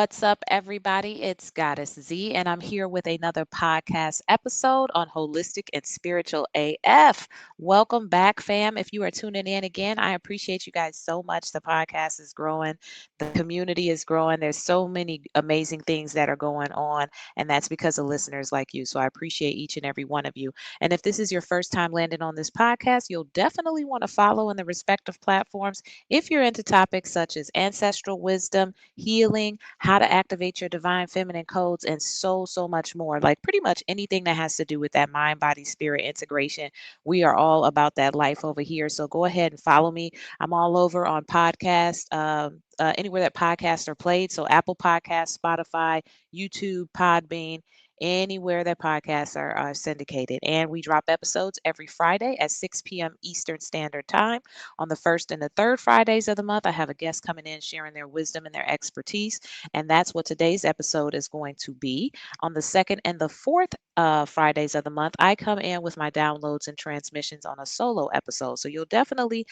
What's up, everybody? It's Goddess Z, and I'm here with another podcast episode on Holistic and Spiritual AF. Welcome back, fam. If you are tuning in again, I appreciate you guys so much. The podcast is growing, the community is growing. There's so many amazing things that are going on, and that's because of listeners like you. So I appreciate each and every one of you. And if this is your first time landing on this podcast, you'll definitely want to follow in the respective platforms if you're into topics such as ancestral wisdom, healing, how to activate your divine feminine codes, and so much more. Like pretty much anything that has to do with that mind, body, spirit integration. We are all about that life over here. So go ahead and follow me. I'm all over on podcast. Anywhere that podcasts are played. So Apple Podcasts, Spotify, YouTube, Podbean, anywhere that podcasts are syndicated. And we drop episodes every Friday at 6 p.m. Eastern Standard Time. On the first and the third Fridays of the month, I have a guest coming in sharing their wisdom and their expertise. And that's what today's episode is going to be. On the second and the fourth Fridays of the month, I come in with my downloads and transmissions on a solo episode. So you'll definitely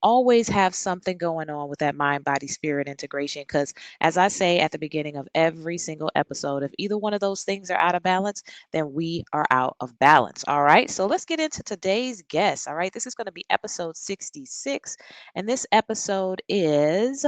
always have something going on with that mind, body, spirit integration. Because as I say at the beginning of every single episode, if either one of those things are out of balance, then we are out of balance. All right. So let's get into today's guest. All right. This is going to be episode 66. And this episode is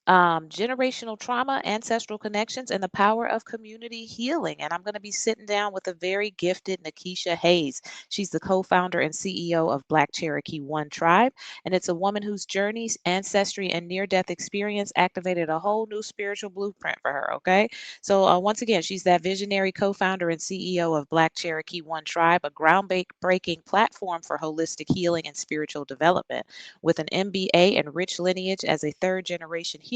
generational trauma, ancestral connections, and the power of community healing. And I'm going to be sitting down with a very gifted NaKeesha Hayes. She's the co-founder and CEO of BlackCherokee One Tribe, and it's a woman whose journeys, ancestry, and near-death experience activated a whole new spiritual blueprint for her. Okay, so once again, she's that visionary co-founder and CEO of BlackCherokee One Tribe, a groundbreaking platform for holistic healing and spiritual development. With an MBA and rich lineage as a third-generation healer,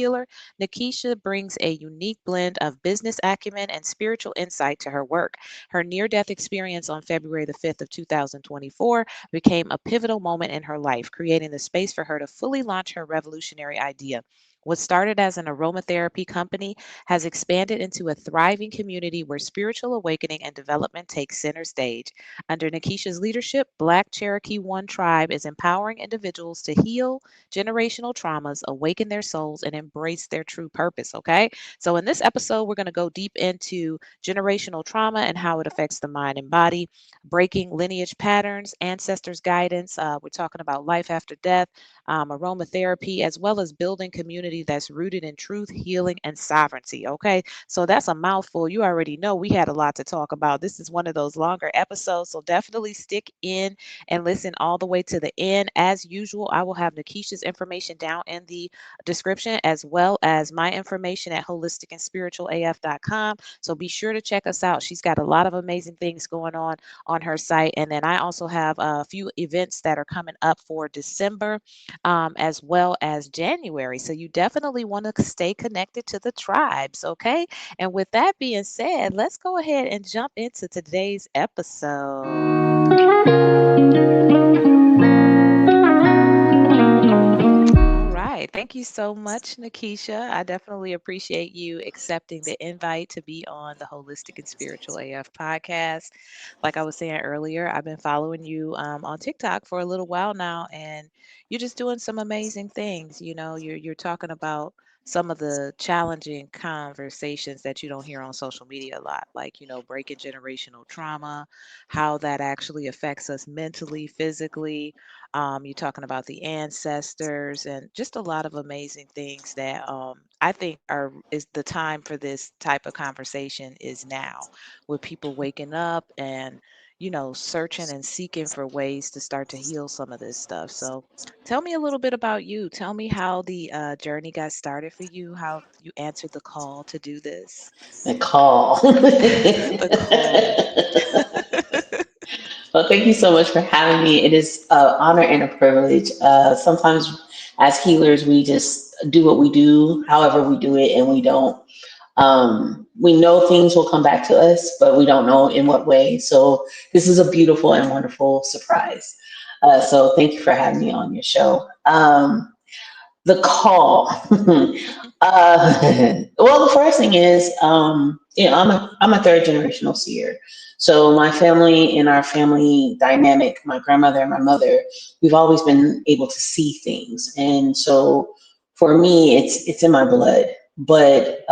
NaKeesha brings a unique blend of business acumen and spiritual insight to her work. Her near-death experience on February the 5th of 2024 became a pivotal moment in her life, creating the space for her to fully launch her revolutionary idea. What started as an aromatherapy company has expanded into a thriving community where spiritual awakening and development take center stage. Under NaKeesha's leadership, Black Cherokee One Tribe is empowering individuals to heal generational traumas, awaken their souls, and embrace their true purpose. Okay. So, in this episode, we're going to go deep into generational trauma and how it affects the mind and body, breaking lineage patterns, ancestors' guidance. We're talking about life after death, aromatherapy, as well as building community that's rooted in truth, healing, and sovereignty. Okay. So, that's a mouthful. You already know we had a lot to talk about. This is one of those longer episodes. So, definitely stick in and listen all the way to the end. As usual, I will have NaKeesha's information down in the description as well as my information at holisticandspiritualaf.com. So be sure to check us out. She's got a lot of amazing things going on her site. And then I also have a few events that are coming up for December as well as January. So you definitely want to stay connected to the tribes. Okay. And with that being said, let's go ahead and jump into today's episode. All right. Thank you so much, NaKeesha. I definitely appreciate you accepting the invite to be on the Holistic and Spiritual AF podcast. Like I was saying earlier, I've been following you on TikTok for a little while now, and you're just doing some amazing things. You know, you're talking about some of the challenging conversations that you don't hear on social media a lot, like, breaking generational trauma, how that actually affects us mentally, physically. You're talking about the ancestors and just a lot of amazing things that I think is the time for this type of conversation is now, with people waking up and searching and seeking for ways to start to heal some of this stuff. So, tell me a little bit about you. Tell me how the journey got started for you. How you answered the call to do this. The call. The call. Well, thank you so much for having me. It is an honor and a privilege. Sometimes, as healers, we just do what we do, however we do it, and we don't. We know things will come back to us, but we don't know in what way. So, this is a beautiful and wonderful surprise. So, thank you for having me on your show. The call. Well, the first thing is, I'm a third generational seer. So my family and our family dynamic, my grandmother and my mother, we've always been able to see things, and so for me, it's in my blood. But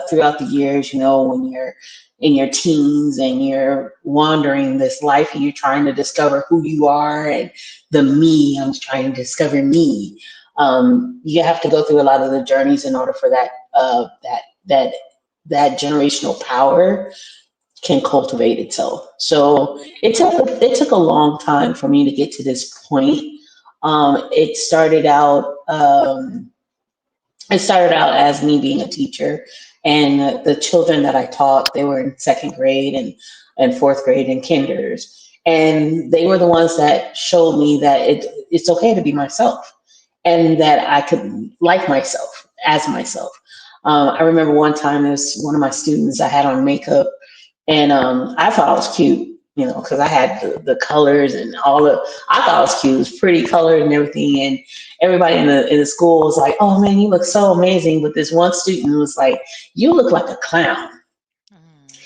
throughout the years, when you're in your teens and you're wandering this life and you're trying to discover who you are and the me, I'm trying to discover me. You have to go through a lot of the journeys in order for that that generational power can cultivate itself. So it took a long time for me to get to this point. It started out. It started out as me being a teacher, and the children that I taught, they were in second grade and fourth grade and kinders. And they were the ones that showed me that it's okay to be myself and that I could like myself as myself. I remember one time, there's one of my students, I had on makeup, and I thought I was cute, because I had the colors and all the. I thought I was cute. It was pretty colored and everything. And everybody in the school was like, "Oh man, you look so amazing." But this one student was like, "You look like a clown." Mm.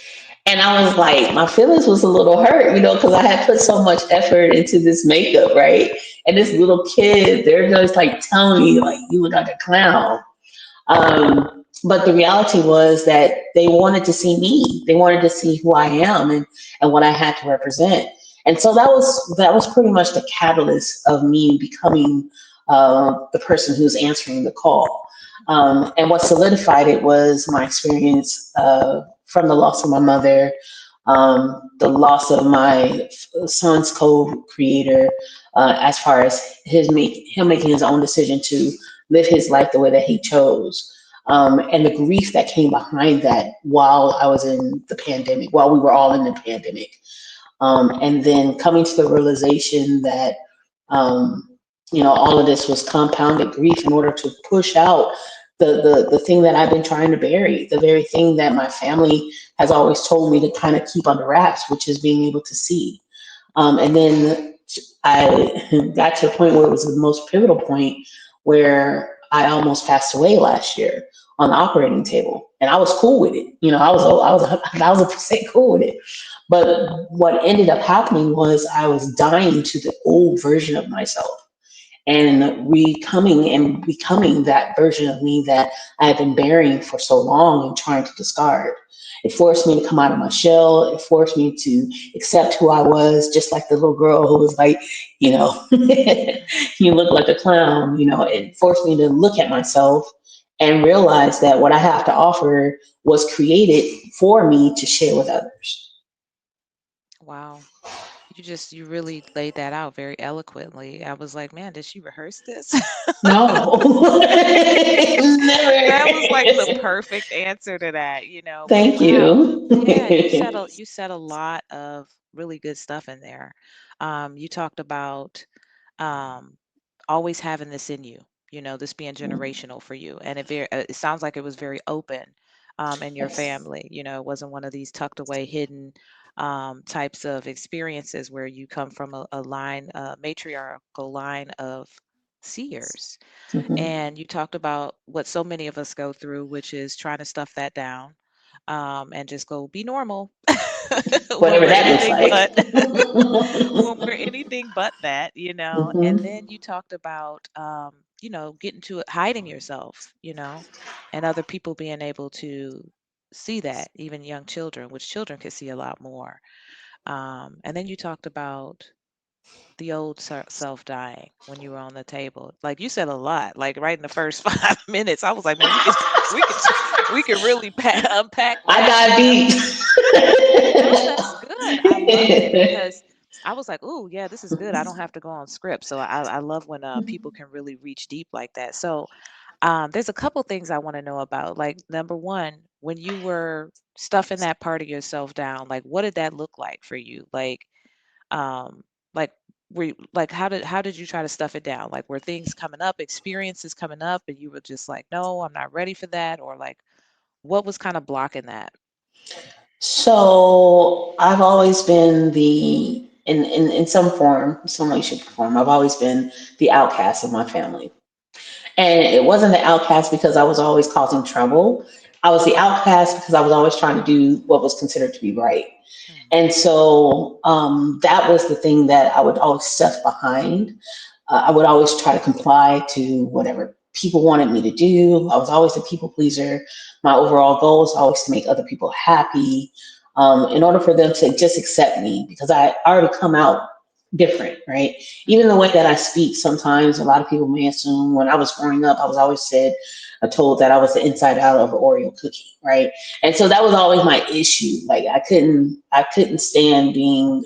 And I was like, my feelings was a little hurt, because I had put so much effort into this makeup, right? And this little kid, they're just like telling me, like, "You look like a clown." But the reality was that they wanted to see me. They wanted to see who I am and what I had to represent. And so that was pretty much the catalyst of me becoming the person who's answering the call. And what solidified it was my experience from the loss of my mother, the loss of my son's co-creator, as far as him making his own decision to live his life the way that he chose, and the grief that came behind that while I was in the pandemic, while we were all in the pandemic, and then coming to the realization that um, all of this was compounded grief in order to push out the thing that I've been trying to bury, the very thing that my family has always told me to kind of keep under wraps, which is being able to see. And then I got to a point where it was the most pivotal point where I almost passed away last year on the operating table, and I was cool with it. I was 1,000% cool with it. But what ended up happening was I was dying to the old version of myself and becoming that version of me that I had been burying for so long and trying to discard. It forced me to come out of my shell. It forced me to accept who I was, just like the little girl who was like, you look like a clown. It forced me to look at myself and realize that what I have to offer was created for me to share with others. Wow. You really laid that out very eloquently. I was like, man, did she rehearse this? No, That was like the never. perfect answer to that, but Thank wow. you. Yeah, you said a lot of really good stuff in there. You talked about um always having this in you, this being generational for you. And it sounds like it was very open in your Yes. family. It wasn't one of these tucked away, hidden types of experiences where you come from a line, a matriarchal line of seers. Mhm. And you talked about what so many of us go through, which is trying to stuff that down and just go be normal when Whatever we're that looks anything like. but when we're anything but that. And Mhm. then you talked about, getting to it, hiding yourself, and other people being able to see that, even young children, which children can see a lot more. And then you talked about the old self dying when you were on the table. Like you said a lot, like right in the first 5 minutes. I was like, man, we could, we could really unpack I that, dive No, that's good. I loved it deep. because I was like, "Oh, yeah, this is good. I don't have to go on script." So I love when people can really reach deep like that. So there's a couple things I want to know about. Like number one, when you were stuffing that part of yourself down, like what did that look like for you? Um, like like how did you try to stuff it down? Like were things coming up, experiences coming up, and you were just like, "No, I'm not ready for that," or like what was kind of blocking that? So I've always been in some form, some way, shape, or form, I've always been the outcast of my family. And it wasn't the outcast because I was always causing trouble. I was the outcast because I was always trying to do what was considered to be right. Hmm. And so that was the thing that I would always stuff behind. I would always try to comply to whatever people wanted me to do. I was always a people pleaser. My overall goal was always to make other people happy, in order for them to just accept me because I already come out different, right? Even the Mm-hmm. way that I speak, sometimes a lot of people may assume when I was growing up, I was always told that I was the inside out of an Oreo cookie, right? And so that was always my issue. Like I couldn't stand being,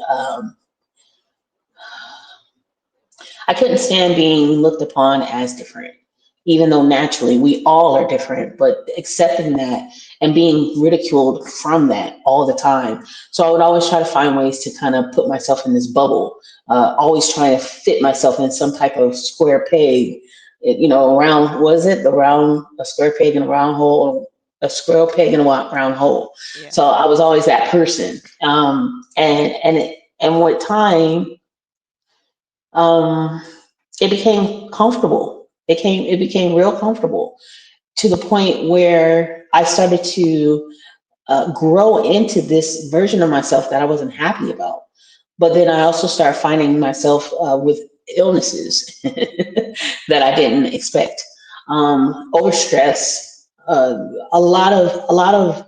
I couldn't stand being looked upon as different, even though naturally we all are different, but accepting that and being ridiculed from that all the time. So I would always try to find ways to kind of put myself in this bubble, always trying to fit myself in some type of square peg, around, was it the round, a square peg in a round hole, a square peg in a round hole. Yeah. So I was always that person. And with time, um, it became comfortable. It became real comfortable to the point where I started to grow into this version of myself that I wasn't happy about. But then I also started finding myself with illnesses that I didn't expect, overstress, a lot of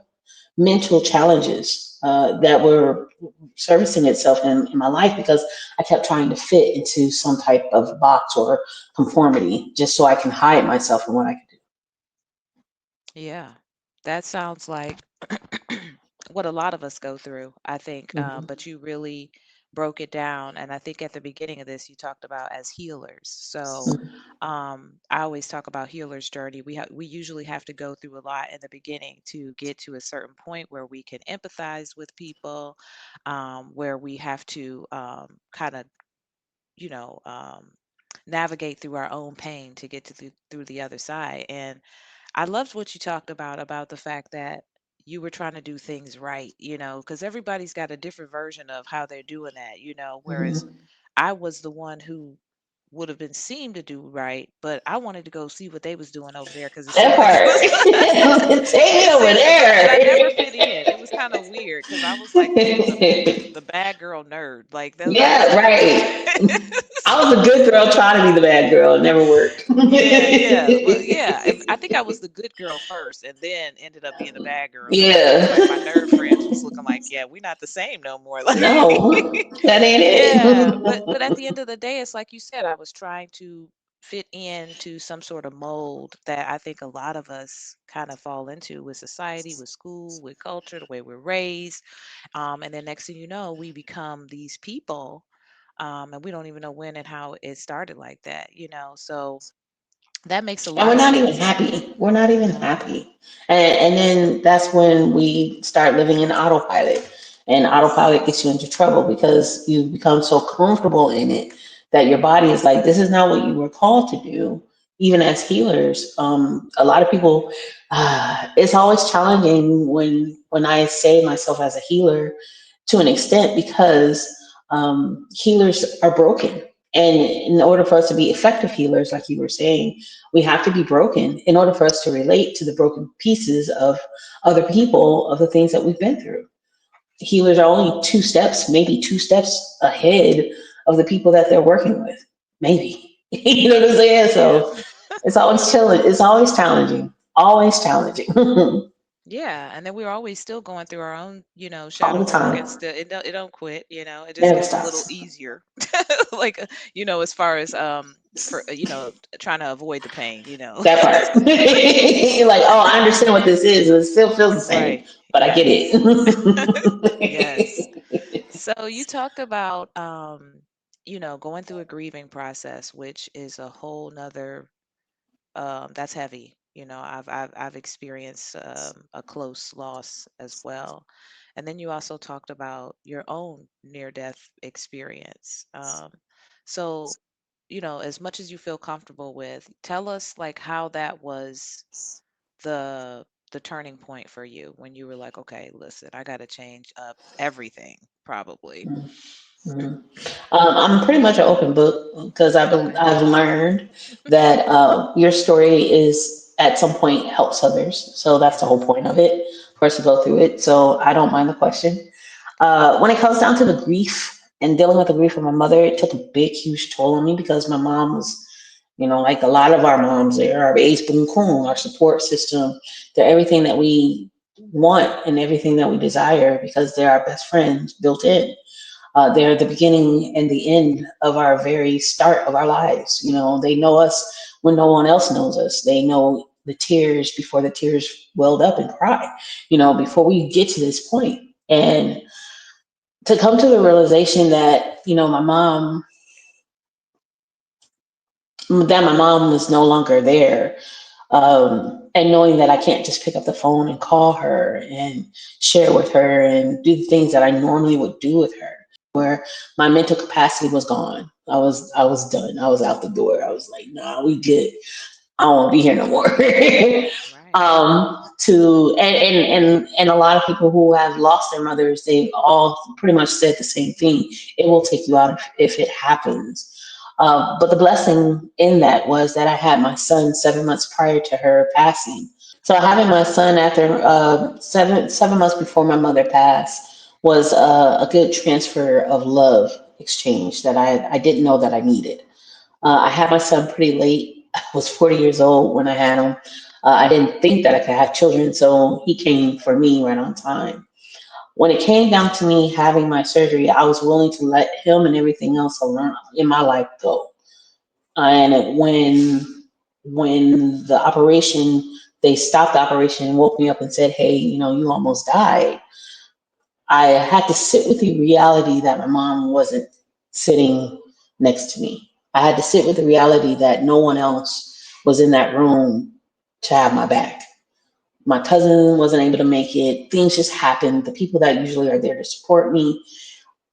mental challenges that were servicing itself in my life because I kept trying to fit into some type of box or conformity just so I can hide myself from what I could Yeah. That sounds like what a lot of us go through, I think. do. Hmm. But you really broke it down. And I think at the beginning of this, you talked about as healers. So I always talk about healer's journey. We usually have to go through a lot in the beginning to get to a certain point where we can empathize with people, where we have to kind of, you know, navigate through our own pain to get to through the other side. And I loved what you talked about the fact that you were trying to do things right, because everybody's got a different version of how they're doing that, whereas Hmm. I was the one who would have been seen to do right, but I wanted to go see what they was doing over there because it That seemed like it part. was Take me it over seemed, and I never there. fit in. It was kind of weird because I was like the bad girl nerd. Like that's Yeah, what it was. right. I was a good girl trying to be the bad girl. It never worked. Yeah, yeah. Well, yeah. I think I was the good girl first and then ended up being the bad girl because it was Yeah. like my nerd friends was looking like, yeah, we're not the same no more. Like, No, that ain't yeah. But at it. the end of the day, it's like you said, I was trying to fit into some sort of mold that I think a lot of us kind of fall into with society, with school, with culture, the way we're raised. And then next thing you know, we become these people. And we don't even know when and how it started like that. So that makes a And we're lot of not even sense. happy. We're not even No. happy. And then that's when we start living in autopilot. And Yes. autopilot gets you into trouble because you become so comfortable in it that your body is like, this is not what you were called to do. Even as healers, a lot of people, it's always challenging when I say myself as a healer to an extent because healers are broken. And in order for us to be effective healers, like you were saying, we have to be broken in order for us to relate to the broken pieces of other people, of the things that we've been through. Healers are only two steps, maybe two steps ahead of the people that they're working with. Maybe. You know what I'm saying? Yeah. So it's always chilling. It's always challenging. Always challenging. Yeah, and then we're always still going through our own, All shadow the work time. and still it don't quit, it just Never gets a little stops. easier. Like, as far as trying to avoid the pain. That part. You're like, oh, I understand what this is. It still feels the same, Right. but I get Yes. Yes. it. So you talked about going through a grieving process, which is a whole nother that's heavy. I've experienced a close loss as well. And then you also talked about your own near-death experience. So, as much as you feel comfortable with, tell us like how that was the turning point for you when you were like, okay, listen, I got to change up everything, probably. Mhm. I'm pretty much an open book because Okay. I've learned that your story is at some point helps others. So that's the whole Yes. point of it for us to go through it. So I don't mind the question. When it comes down to the grief and dealing with the grief of my mother, it took a big, huge toll on me because my mom was, Like a lot of our moms, they're our ace boom coon, our support system. They're everything that we want and everything that we desire because they're our best friends built in. They're the beginning and the end of our very start of our lives. They know us when no one else knows us. They know the tears before the tears welled up and cried, before we get to this point. And to come to the realization that, my mom was no longer there, and knowing that I can't just pick up the phone and call her and share with her and do the things that I normally would do with her, where my mental capacity was gone. I was done. I was out the door. I was like, nah, we good. I won't be here no more. Right. To and a lot of people who have lost their mothers, they all pretty much said the same thing. It will take you out if it happens. But the blessing in that was that I had my son 7 months prior to her passing. So having my son after 7 months before my mother passed was a good transfer of love exchange that I didn't know that I needed. I had my son pretty late. I was 40 years old when I had him. I didn't think that I could have children, so he came for me right on time. When it came down to me having my surgery, I was willing to let him and everything else around in my life go. And when the operation, they stopped the operation and woke me up and said, "Hey, you almost died." I had to sit with the reality that my mom wasn't sitting next to me. I had to sit with the reality that no one else was in that room to have my back. My cousin wasn't able to make it. Things just happened. The people that usually are there to support me,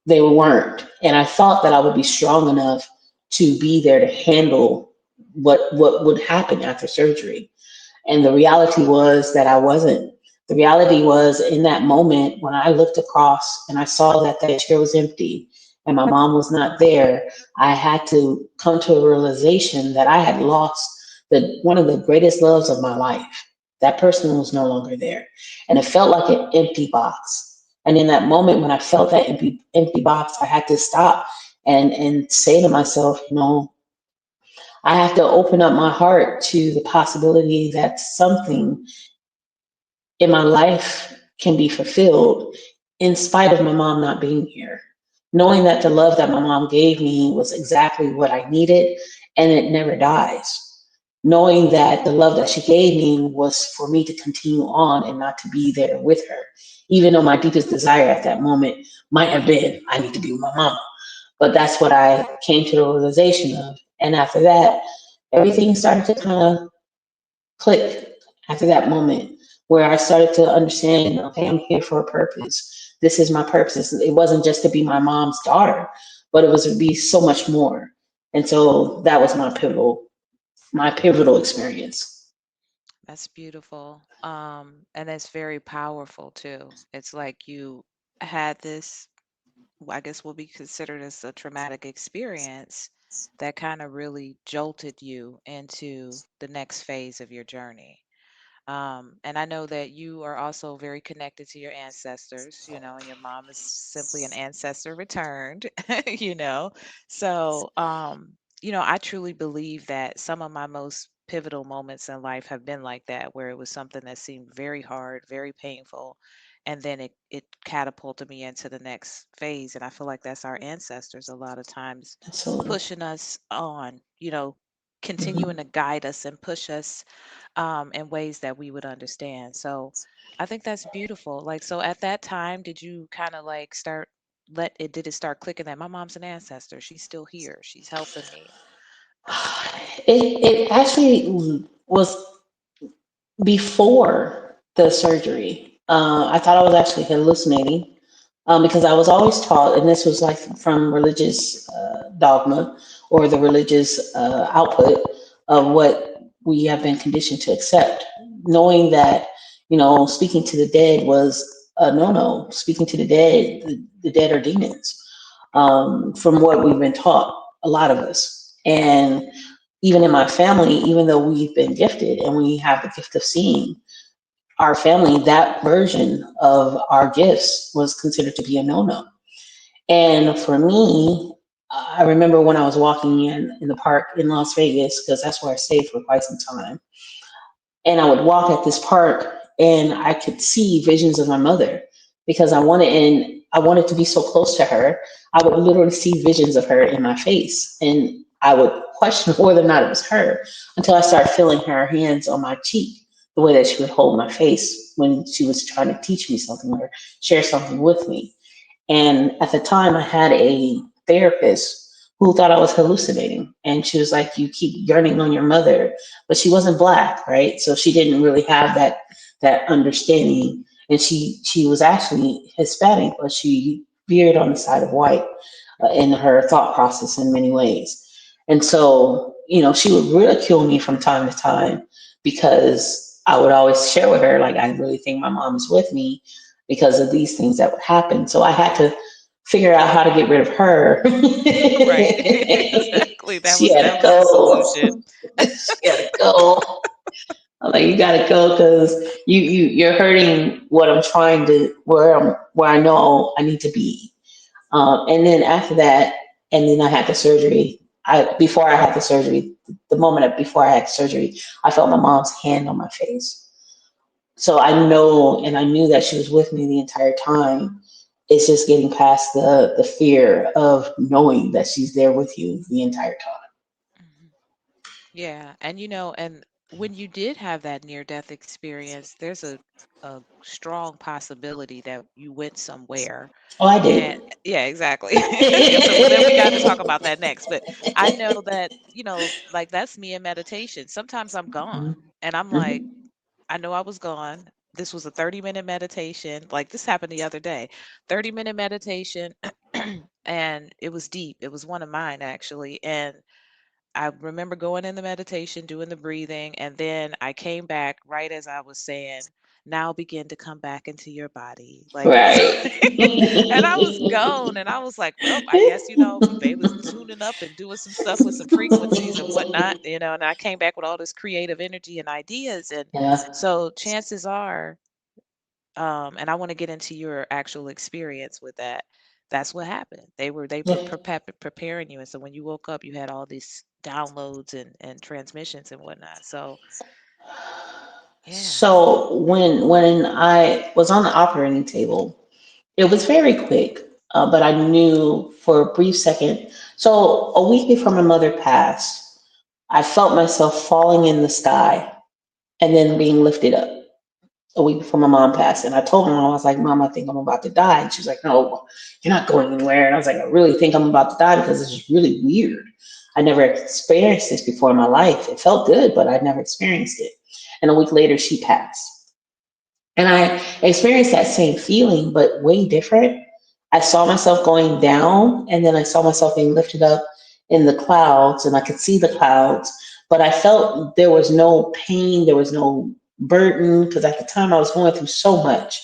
they weren't. And I thought that I would be strong enough to be there to handle what would happen after surgery. And the reality was that I wasn't. The reality was in that moment when I looked across and I saw that that chair was empty and my mom was not there, I had to come to a realization that I had lost one of the greatest loves of my life. That person was no longer there. And it felt like an empty box. And in that moment when I felt that empty box, I had to stop and say to myself, I have to open up my heart to the possibility that something in my life can be fulfilled in spite of my mom not being here. Knowing that the love that my mom gave me was exactly what I needed and it never dies. Knowing that the love that she gave me was for me to continue on and not to be there with her. Even though my deepest desire at that moment might have been, I need to be with my mom. But that's what I came to the realization of. And after that, everything started to kind of click after that moment where I started to understand, okay, I'm here for a purpose. This is my purpose. It wasn't just to be my mom's daughter, but it was to be so much more. And so that was my pivotal experience. That's beautiful. And it's very powerful too. It's like you had this, I guess will be considered as a traumatic experience that kind of really jolted you into the next phase of your journey. And I know that you are also very connected to your ancestors, and your mom is simply an ancestor returned, you know. So, I truly believe that some of my most pivotal moments in life have been like that, where it was something that seemed very hard, very painful, and then it catapulted me into the next phase. And I feel like that's our ancestors a lot of times Absolutely. pushing us on, continuing Mhm. to guide us and push us in ways that we would understand. So I think that's beautiful. Like, so at that time, did you kind of like did it start clicking that my mom's an ancestor? She's still here. She's helping me. It actually was before the surgery. I thought I was actually hallucinating because I was always taught, and this was like from religious dogma or the religious output of what we have been conditioned to accept, knowing that, speaking to the dead was a no-no. Speaking to the dead, the dead are demons, from what we've been taught, a lot of us. And even in my family, even though we've been gifted and we have the gift of seeing, our family, that version of our gifts was considered to be a no-no. And for me, I remember when I was walking in the park in Las Vegas, because that's where I stayed for quite some time, and I would walk at this park and I could see visions of my mother because I wanted to be so close to her. I would literally see visions of her in my face, and I would question whether or not it was her until I started feeling her hands on my cheek, the way that she would hold my face when she was trying to teach me something or share something with me. And at the time, I had a therapist who thought I was hallucinating. And she was like, "You keep yearning on your mother." But she wasn't black, right? So she didn't really have that understanding. And she was actually Hispanic, but she veered on the side of white in her thought process in many ways. And so, she would ridicule me from time to time because I would always share with her, like, I really think my mom is with me because of these things that would happen. So I had to figure out how to get rid of her. Right. Exactly. She had to That was the solution. go. She had to go. I'm like, you gotta go because you're hurting what I'm trying to where I know I need to be. And then after that, and then I had the surgery. Before I had the surgery, the before I had surgery, I felt my mom's hand on my face. So I knew that she was with me the entire time. It's just getting past the fear of knowing that she's there with you the entire time. Mhm. Yeah, and and when you did have that near-death experience, there's a strong possibility that you went somewhere. Oh, I And did. yeah, exactly. Yeah, so well then we got to talk about that next. But I know that, like that's me in meditation. Sometimes I'm gone Mhm. and I'm like, Mhm. I know I was gone. This was a 30-minute meditation. Like this happened the other day. 30-minute meditation and it was deep. It was one of mine actually. And I remember going in the meditation, doing the breathing, and then I came back right as I was saying, now begin to come back into your body. Like it was Right. and I was gone and I was like, well, I guess, they was tuning up and doing some stuff with some frequencies and whatnot, and I came back with all this creative energy and ideas. And Yeah. so chances are, and I want to get into your actual experience with that. That's what happened. They were preparing you, and so when you woke up, you had all these downloads and transmissions and whatnot. So yeah. So when I was on the operating table, it was very quick, but I knew for a brief second. So a week before my mother passed, I felt myself falling in the sky and then being lifted up a week before my mom passed. And I told my mom, I was like, "Mom, I think I'm about to die." And she was like, "No, you're not going anywhere." And I was like, "I really think I'm about to die because this is really weird. I never experienced this before in my life. It felt good, but I'd never experienced it." And a week later, she passed. And I experienced that same feeling, but way different. I saw myself going down, and then I saw myself being lifted up in the clouds, and I could see the clouds. But I felt there was no pain, there was no burden, because at the time I was going through so much.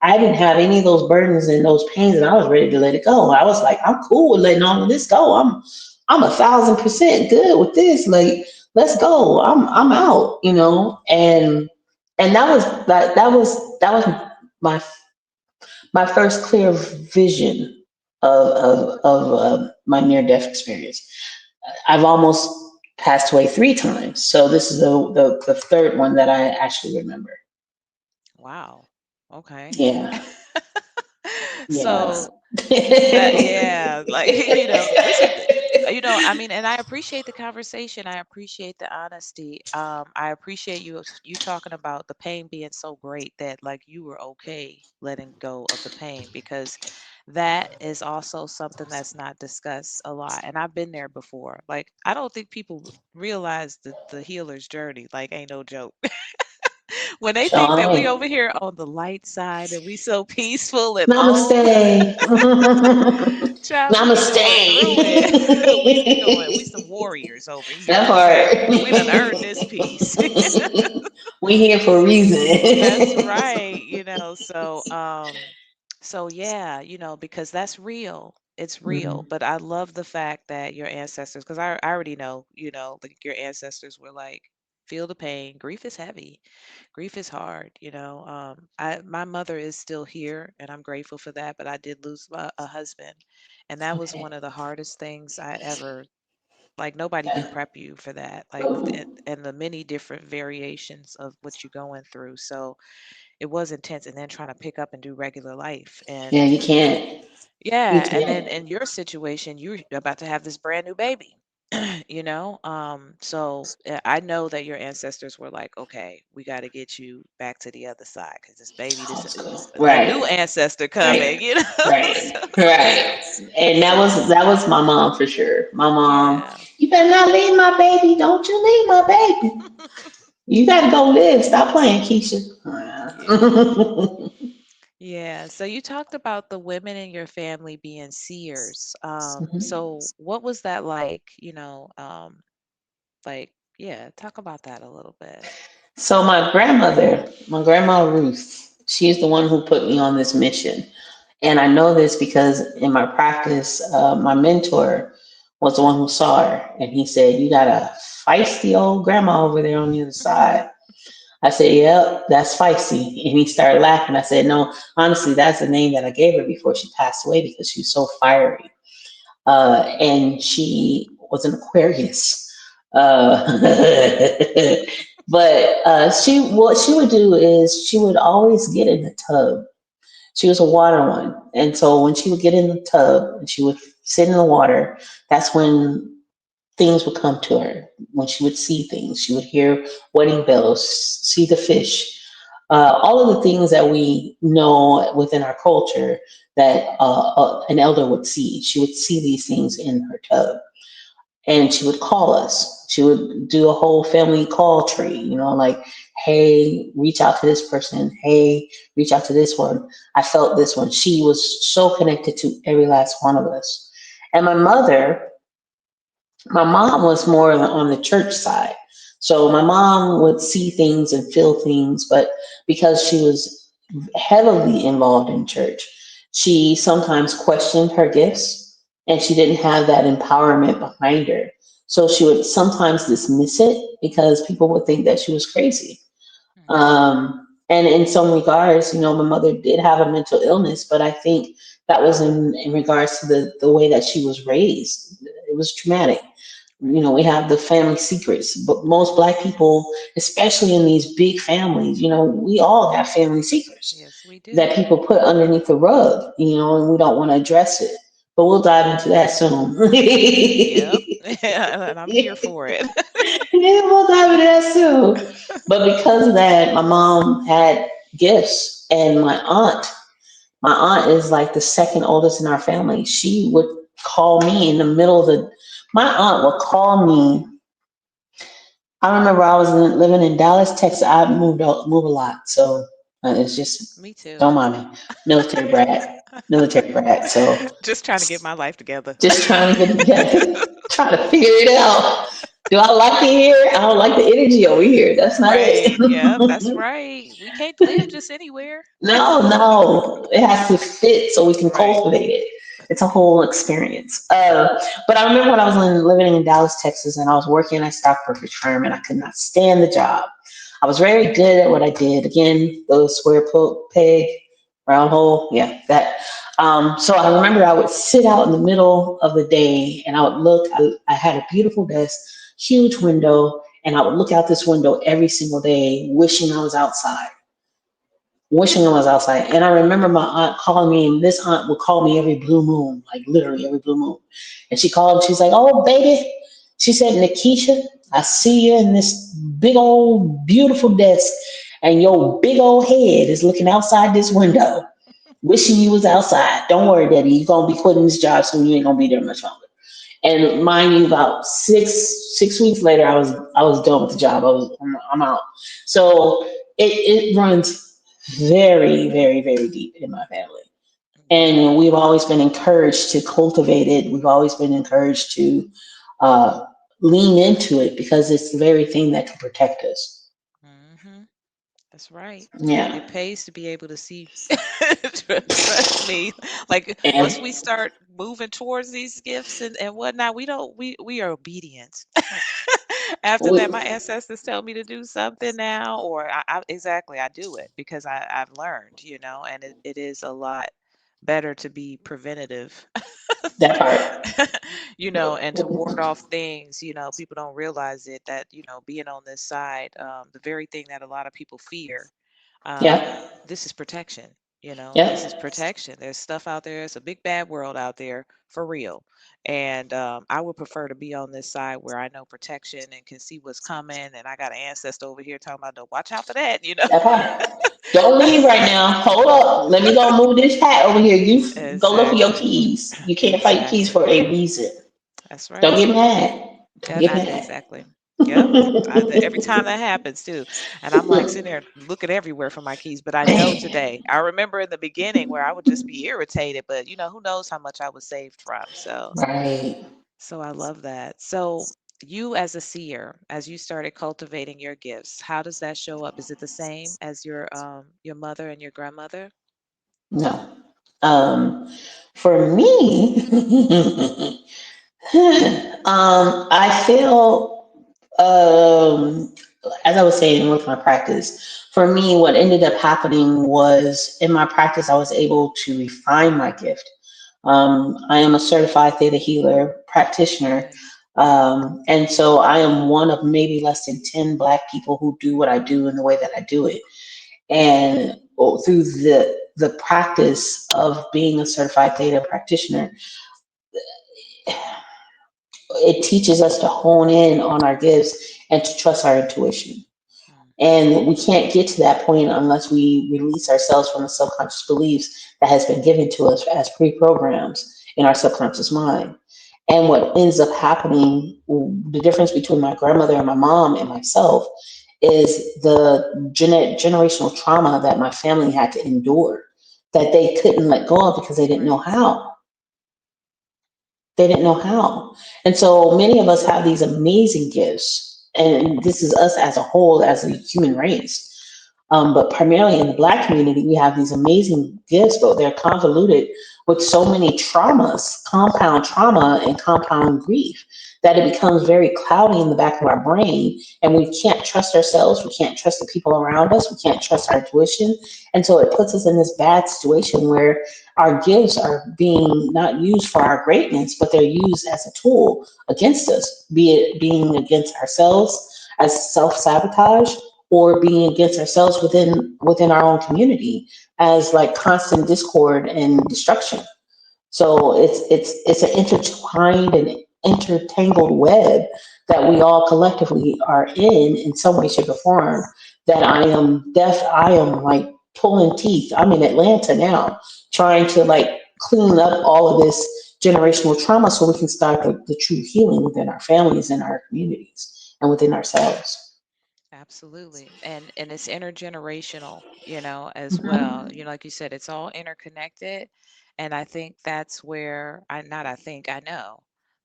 I didn't have any of those burdens and those pains, and I was ready to let it go. I was like, I'm cool with letting all of this go. I'm 1,000% good with this. Like, let's go. I'm out, and that was my my first clear vision of my near death experience. I've almost passed away 3 times, so this is the third one that I actually remember. Wow. Okay. Yeah, yeah. So that, yeah, like this is I mean, and I appreciate the conversation. I appreciate the honesty. I appreciate you talking about the pain being so great that like you were okay letting go of the pain, because that is also something that's not discussed a lot. And I've been there before. Like I don't think people realize the healer's journey. Like ain't no joke. When they think Sean, that we over here on the light side and we so peaceful and namaste. oh, child, we be Namaste. going through it. We some warriors over That here. We done part. earned this piece. We here for a That's reason. right. So yeah, because that's real. It's real. Mhm. But I love the fact that your ancestors, because I already know, like your ancestors were like feel the pain. Grief is heavy. Grief is hard, I my mother is still here and I'm grateful for that, but I did lose a husband, and that was one Okay. of the hardest things I ever, like, nobody can Yeah. prep you for that, like, and the many different variations of what you're going through. So it was intense, and then trying to pick up and do regular life. Yeah, And you can't. You yeah, and then can't. in your situation, you're about to have this brand new baby. So I know that your ancestors were like, okay, we got to get you back to the other side because this baby, this a new Right. ancestor coming, Right. Right. So, Right. And that was my mom for sure. My mom, yeah. you better not leave my baby. Don't you leave my baby. You gotta go live. Stop playing, Keisha. Yeah. Yeah. So you talked about the women in your family being seers. Mhm. So what was that like, like, yeah, talk about that a little bit. So my grandmother, my grandma Ruth, she's the one who put me on this mission. And I know this because in my practice, my mentor was the one who saw her, and he said, "You got a feisty old grandma over there on the other side." I said, "Yep, that's feisty." And he started laughing. I said, "No, honestly, that's the name that I gave her before she passed away because she was so fiery." And she was an Aquarius. Uh, but what she would do is she would always get in the tub. She was a water one, and so when she would get in the tub and she would sit in the water, that's when things would come to her. When she would see things, she would hear wedding bells, see the fish, all of the things that we know within our culture that an elder would see. She would see these things in her tub, and she would call us. She would do a whole family call tree, like, hey, reach out to this person. Hey, reach out to this one. I felt this one. She was so connected to every last one of us. And my mom was more on the church side. So my mom would see things and feel things, but because she was heavily involved in church, she sometimes questioned her gifts and she didn't have that empowerment behind her. So she would sometimes dismiss it because people would think that she was crazy. And in some regards, my mother did have a mental illness, but I think that was in regards to the way that she was raised. It was traumatic. Right. We have the family secrets, but most Black people, especially in these big families, we all have family secrets Yes, we that do. people put underneath the rug, and we don't want to address it. But we'll dive into that soon. Yep. And I'm here for it. Yeah, we'll dive into that soon. But because of that, my mom had gifts, and my aunt is like the second oldest in our family. She would call me in the middle of the. My aunt would call me. I remember I was living in Dallas, Texas. I move a lot, so it's just Me too. don't mind me. Military brat. So Just trying to get my life together. just trying to get together, trying to figure it out. Do I like it here? I don't like the energy over here. That's not Right. Yep, that's it. right. We can't live just anywhere. No, no, it has to fit so we can Right. cultivate it. It's a whole experience. But I remember when I was living in Dallas, Texas, and I was working at Stockbroker's firm, and I could not stand the job. I was very good at what I did. Again, those square peg, round hole, yeah, that. So I remember I would sit out in the middle of the day, and I would look. I had a beautiful desk, huge window, and I would look out this window every single day, wishing I was outside. And I remember my aunt calling me, and this aunt would call me every blue moon, like literally every blue moon. And she called, she's like, "Oh, baby," she said, "NaKeesha, I see you in this big old beautiful desk, and your big old head is looking outside this window, wishing you was outside. Don't worry, Daddy, you're gonna be quitting this job soon. You ain't gonna be there much longer." And mind you, about six weeks later, I was done with the job. I'm out. So it runs very, very, very deep in my family, Yeah. and we've always been encouraged to cultivate it. We've always been encouraged to uh, lean into it because it's the very thing that can protect us. Hmm. That's right. Yeah, It pays to be able to see. Trust me. Like once and we start moving towards these gifts and whatnot, we don't we are obedient. After that, my We- ancestors tell me to do something now, or exactly, I do it because I've learned, and it is a lot better to be preventative, that part. and to ward off things, people don't realize it that, being on this side, the very thing that a lot of people fear, um, Yeah, this is protection. This is yeah, protection. There's stuff out there. It's a big bad world out there for real. And I would prefer to be on this side where I know protection and can see what's coming. And I got an ancestor over here talking about, "No, watch out for that." that part. Don't leave right now. Hold up. Let me go move this hat over here. You go look for your Exactly. keys. You can't fight keys Exactly. for a reason. That's Don't right. get mad. Don't Yeah, get mad. exactly. Yep. Every time that happens too, and I'm like sitting there looking everywhere for my keys. But I know today. I remember in the beginning where I would just be irritated, but who knows how much I was saved from. Right. So I love that. So you as a seer, as you started cultivating your gifts, how does that show up? Is it the same as your mother and your grandmother? No. For me, I feel, as I was saying with my practice, for me, what ended up happening was in my practice, I was able to refine my gift. I am a certified Theta healer practitioner. Okay. And so I am one of maybe less than 10 Black people who do what I do in the way that I do it. And through the practice of being a certified Theta practitioner, it teaches us to hone in on our gifts and to trust our intuition. Mm, And we can't get to that point unless we release ourselves from the subconscious beliefs that has been given to us as pre-programs in our subconscious mind. And what ends up happening, the difference between my grandmother and my mom and myself, is the generational trauma that my family had to endure that they couldn't let go of because they didn't know right. how. They didn't know how. And so many of us have these amazing gifts. And this is us as a whole, as a human race. But primarily in the Black community, we have these amazing gifts, but they're convoluted with so many traumas, compound trauma and compound grief, that it becomes very cloudy in the back of our brain. And we can't trust ourselves. We can't trust the people around us. We can't trust our intuition. And so it puts us in this bad situation where our gifts are being not used for our greatness, but they're used as a tool against us, be it being against ourselves as self-sabotage, or being against ourselves within our own community as like constant discord and destruction. So it's an intertwined and intertangled web that we all collectively are in some way, shape, or form. That I am like pulling teeth. I'm in Atlanta now, trying to like clean up all of this generational trauma so we can start the true healing within our families and our communities and within ourselves. Absolutely. And it's intergenerational, as well. Mhm. Like you said, it's all interconnected. And I think that's where I know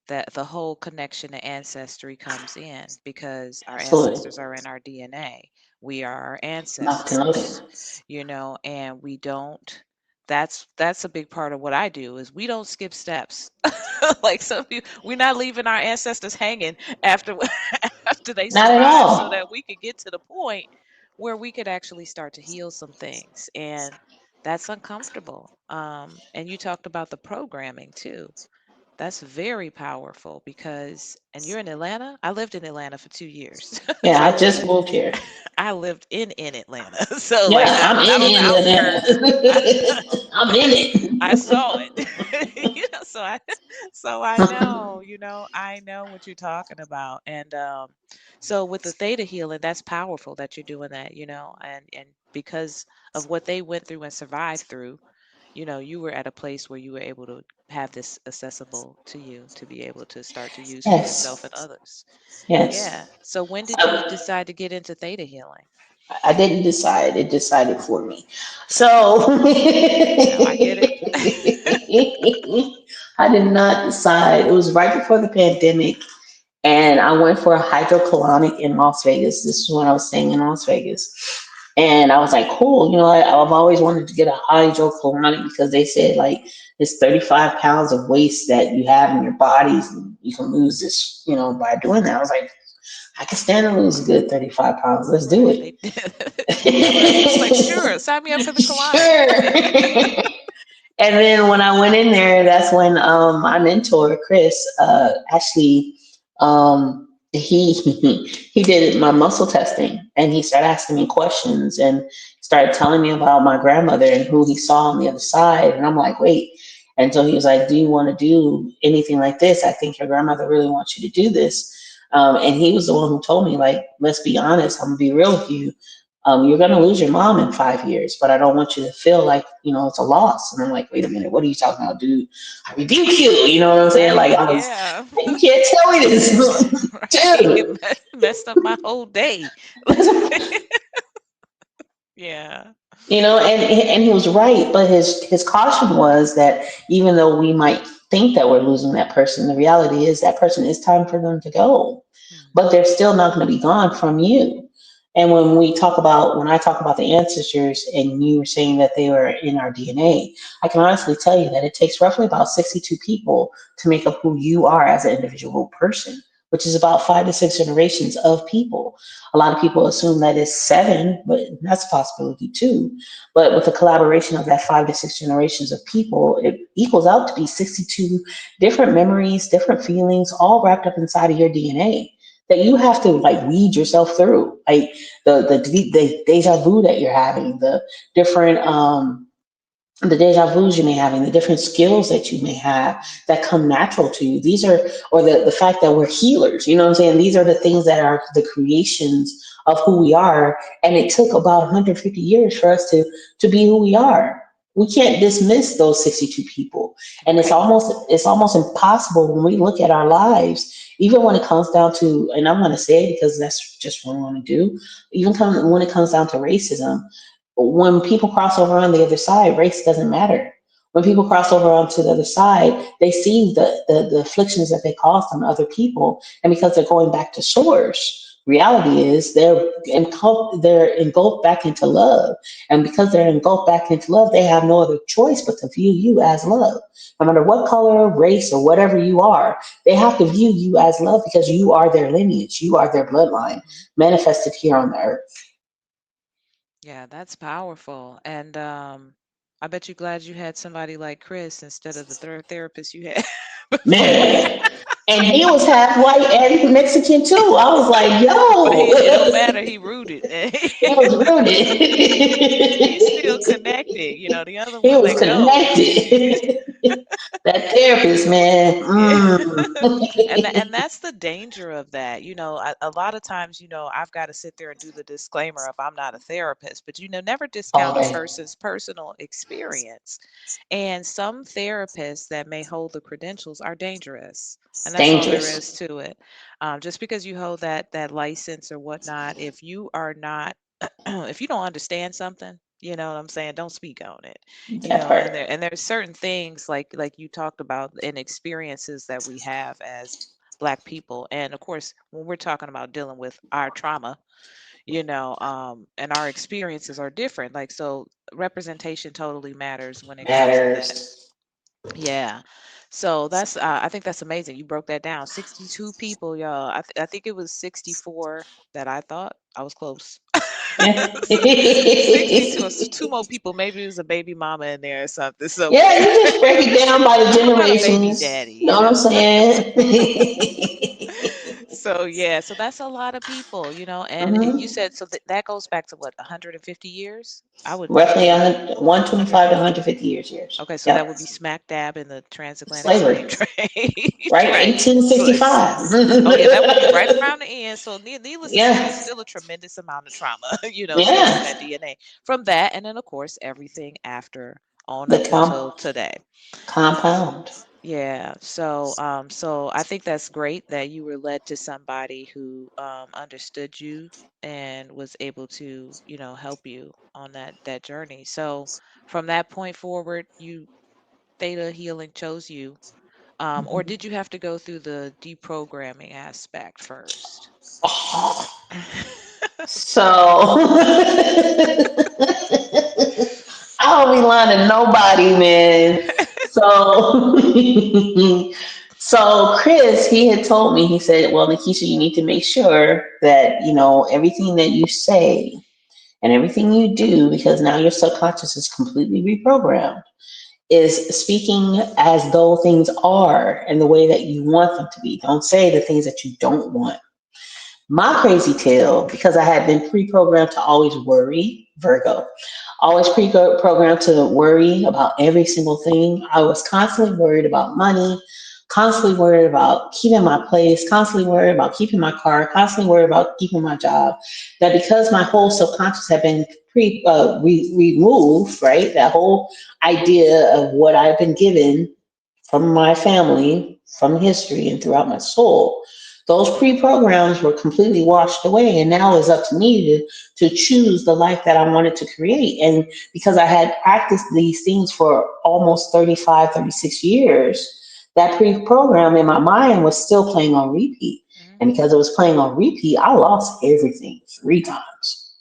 that the whole connection to ancestry comes in because our Absolutely. ancestors are in our DNA. We are our Locked and loaded. ancestors, and we don't that's a big part of what I do is we don't skip steps. Like some people, we're not leaving our ancestors hanging after after they Not at survive so all. that we could get to the point where we could actually start to heal some things. And that's uncomfortable. And you talked about the programming too. That's very powerful because, and you're in Atlanta. I lived in Atlanta for 2 years. Yeah, So I just moved here. I lived in Atlanta. So like Yeah, not I'm not on the in outskirts. I Indiana. I'm in I it. saw it. So I know, I know what you're talking about. And so with the theta healing, that's powerful that you're doing that, and because of what they went through and survived through, you were at a place where you were able to have this accessible to you to be able to start to use for yourself and Yes, others. Yeah. yes. So when did you So decide to get into theta healing? I didn't decide. It decided for me. So Okay. No, I get it. I did not decide. It was right before the pandemic, and I went for a hydrocolonic in Las Vegas. This is when I was staying in Las Vegas. And I was like, cool, I've always wanted to get a hydrocolonic because they said like it's 35 pounds of waste that you have in your bodies and you can lose this, by doing that. I was like, I can stand to lose a good 35 pounds. Let's do Right. it. They he was like, sure, sign me up for the colonic. Sure. And then when I went in there, that's when my mentor Chris actually he did my muscle testing, and he started asking me questions and started telling me about my grandmother and who he saw on the other side. And I'm like, wait. And so he was like, "Do you want to do anything like this? I think your grandmother really wants you to do this." And he was the one who told me, like, let's be honest. I'm gonna be real with you. You're going to lose your mom in 5 years, but I don't want you to feel like, it's a loss. And I'm like, wait a minute, what are you talking about, dude? I rebuke you. You know what I'm saying? Like, Right. I was, Yeah. you can't tell me this, Right. dude. Messed up my whole day. Yeah. And he was right, but his caution was that even though we might think that we're losing that person, the reality is that person is time for them to go, but Mhm. they're still not going to be gone from you. And when I talk about the ancestors, and you were saying that they were in our DNA, I can honestly tell you that it takes roughly about 62 people to make up who you are as an individual person, which is about 5 to 6 generations of people. A lot of people assume that it's seven, but that's a possibility too. But with the collaboration of that 5 to 6 generations of people, it equals out to be 62 different memories, different feelings, all wrapped up inside of your DNA that you have to like weed yourself through. Like the deja vu that you're having, the deja vus you may have, and the different skills that you may have that come natural to you. These are, or the fact that we're healers, you know what I'm saying? These are the things that are the creations of who we are. And it took about 150 years for us to be who we are. We can't dismiss those 62 people. And it's Right. almost impossible when we look at our lives, even when it comes down to, and I'm going to say it because that's just what I want to do, when it comes down to racism, when people cross over on the other side, race doesn't matter. When people cross over onto the other side, they see the afflictions that they caused on other people. And because they're going back to source, reality is they're engulfed back into love. And because they're engulfed back into love, they have no other choice but to view you as love. No matter what color, race, or whatever you are, they have to view you as love because you are their lineage. You are their bloodline Mhm. manifested here on the earth. Yeah, that's powerful. And I bet you're glad you had somebody like Chris instead of the therapist you had before. Man. And he was half white and Mexican too. I was like, But it don't matter. yo, He rooted. he was He's still rooted. connected. The other He one was let go. connected. That therapist, man. Yeah. Mm. And that's the danger of that. A lot of times, I've got to sit there and do the disclaimer of I'm not a therapist, but never All discount a day. person's personal experience. And some therapists that may hold the credentials are dangerous. And It's that's all there is dangerous. to it. Just because you hold that license or whatnot, if you are not if you don't understand something, you know what I'm saying, don't speak on it. That And part. there's certain things like you talked about and experiences that we have as Black people. And of course, when we're talking about dealing with our trauma, and our experiences are different. Like, so representation totally matters when it comes to that. Matters. Yeah. So I think that's amazing. You broke that down. 62 people, y'all. I think it was 64 that I thought. I was close. Yeah. 62, so two more people. Maybe it was a baby mama in there or something. So Yeah, you just break it down by the I'm not a baby generations. daddy, You know what I'm saying? So yeah, so that's a lot of people, and you Hmm. said so that goes back to what, 150 years? I would think Roughly more. 125 to 150. 150 years. Years. Okay, so that Yep. would be smack dab in the transatlantic slave Slavery. trade. Right? Right.1865. Oh yeah, that would be right around the end. So needless to say, Yeah. there's still a tremendous amount of trauma, still in Yeah. that DNA from that, and then of course everything after on The up until today. compound. Yeah. So I think that's great that you were led to somebody who understood you and was able to, help you on that journey. So from that point forward, Theta Healing chose you. Or did you have to go through the deprogramming aspect first? So I don't be lying to nobody, man. So So Chris, he had told me, he said, well, NaKeesha, you need to make sure that, everything that you say and everything you do, because now your subconscious is completely reprogrammed, is speaking as though things are and the way that you want them to be. Don't say the things that you don't want. My crazy tale, because I had been pre programmed to always worry, Virgo, always pre programmed to worry about every single thing. I was constantly worried about money, constantly worried about keeping my place, constantly worried about keeping my car, constantly worried about keeping my job. That because my whole subconscious had been removed, right? That whole idea of what I've been given from my family, from history, and throughout my soul. Those pre-programs were completely washed away, and now it's up to me to choose the life that I wanted to create. And because I had practiced these things for almost 35, 36 years, that pre-program in my mind was still playing on repeat. And Mhm. because it was playing on repeat, I lost everything 3 times.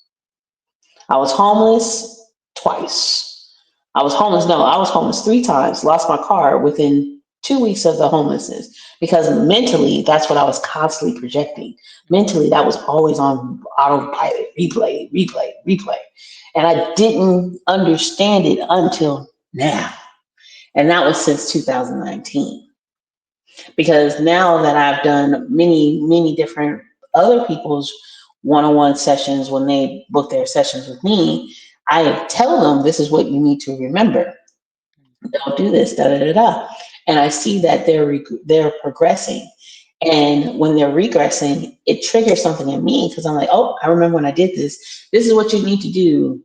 I was homeless twice. I was homeless 3 times, lost my car within 2 weeks of the homelessness because mentally, that's what I was constantly projecting. Mentally, that was always on autopilot, replay, replay, replay. And I didn't understand it until now. And that was since 2019. Because now that I've done many, many different other people's one-on-one sessions, when they book their sessions with me, I tell them this is what you need to remember. Don't do this, da da da da. And I see that they're progressing. And when they're regressing, it triggers something in me because I'm like, oh, I remember when I did this. This is what you need to do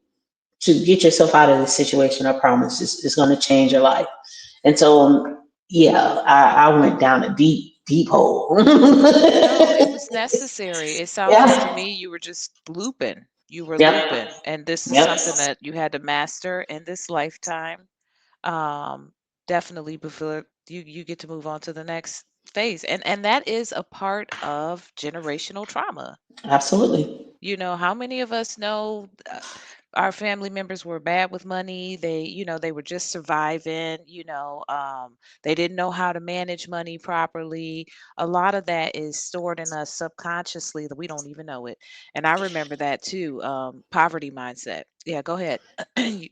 to get yourself out of this situation. I promise it's going to change your life. And so, yeah, I went down a deep, deep hole. No, it was necessary. It sounds like to Yeah. me you were just looping. You were Yep. looping, and this is Yep. something that you had to master in this lifetime. Um, Definitely before you get to move on to the next phase. And that is a part of generational trauma. Absolutely. How many of us know our family members were bad with money? They were just surviving, they didn't know how to manage money properly. A lot of that is stored in us subconsciously that we don't even know it. And I remember that too, poverty mindset. Yeah, go ahead.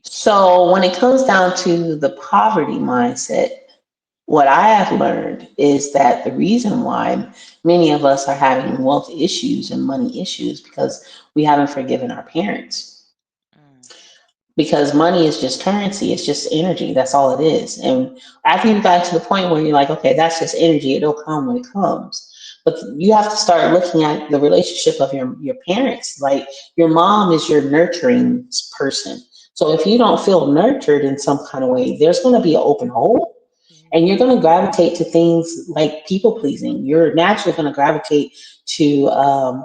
So when it comes down to the poverty mindset, what I have learned is that the reason why many of us are having wealth issues and money issues because we haven't forgiven our parents. Mm, Because money is just currency, it's just energy. That's all it is. And after you got to the point where you're like, okay, that's just energy, it'll come when it comes. But you have to start looking at the relationship of your parents. Like your mom is your nurturing person. So if you don't feel nurtured in some kind of way, there's going to be an open hole, and you're mhm, going to gravitate to things like people pleasing. You're naturally going to gravitate to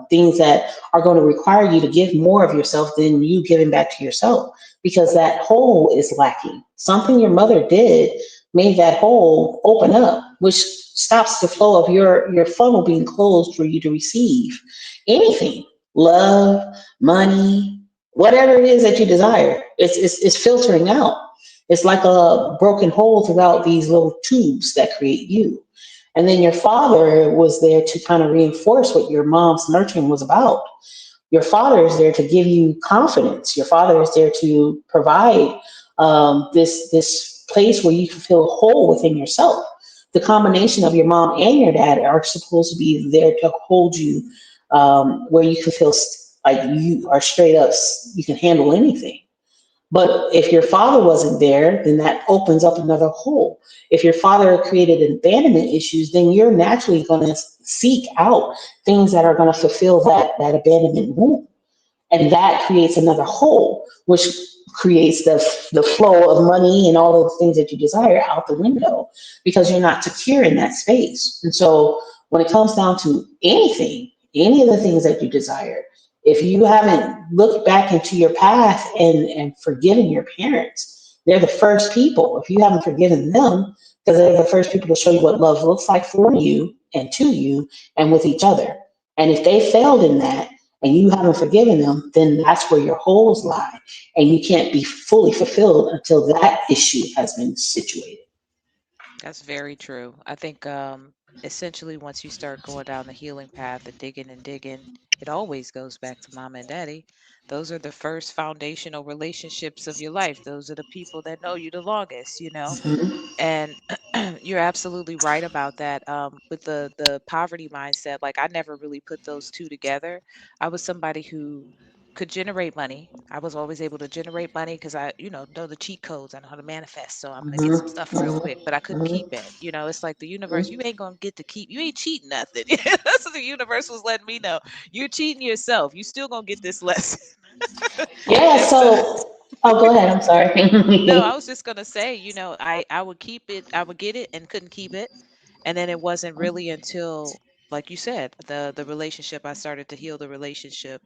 things that are going to require you to give more of yourself than you giving back to yourself because that hole is lacking. Something your mother did made that hole open up, which stops the flow of your funnel being closed for you to receive anything, love, money, whatever it is that you desire. It's filtering out. It's like a broken hole throughout these little tubes that create you. And then your father was there to kind of reinforce what your mom's nurturing was about. Your father is there to give you confidence. Your father is there to provide this place where you can feel whole within yourself. The combination of your mom and your dad are supposed to be there to hold you where you can feel like you are straight up, you can handle anything. But if your father wasn't there, then that opens up another hole. If your father created abandonment issues, then you're naturally going to seek out things that are going to fulfill that abandonment wound. And that creates another hole, which creates the flow of money and all of the things that you desire out the window because you're not secure in that space. And so when it comes down to anything, any of the things that you desire, if you haven't looked back into your past and forgiven your parents, they're the first people. If you haven't forgiven them, because they're the first people to show you what love looks like for you and to you and with each other. And if they failed in that, and you haven't forgiven them, then that's where your holes lie. And you can't be fully fulfilled until that issue has been situated. That's very true. I think essentially once you start going down the healing path and digging, it always goes back to mama and daddy. Those are the first foundational relationships of your life. Those are the people that know you the longest, you know. Mhm. And you're absolutely right about that. With the poverty mindset, like I never really put those two together. I was somebody who could generate money. I was always able to generate money because I, know the cheat codes. I know how to manifest. So I'm gonna get some Mhm. stuff real Mhm. quick, but I couldn't Mhm. keep it. It's like the universe. You Mhm. ain't gonna get to keep. You ain't cheating nothing. That's what the universe was letting me know. You're cheating yourself. You still gonna get this lesson. Yeah. And so So, oh, go ahead. I'm no, I sorry. was just gonna say, I would keep it, I would get it and couldn't keep it. And then it wasn't really until, like you said, the relationship, I started to heal the relationship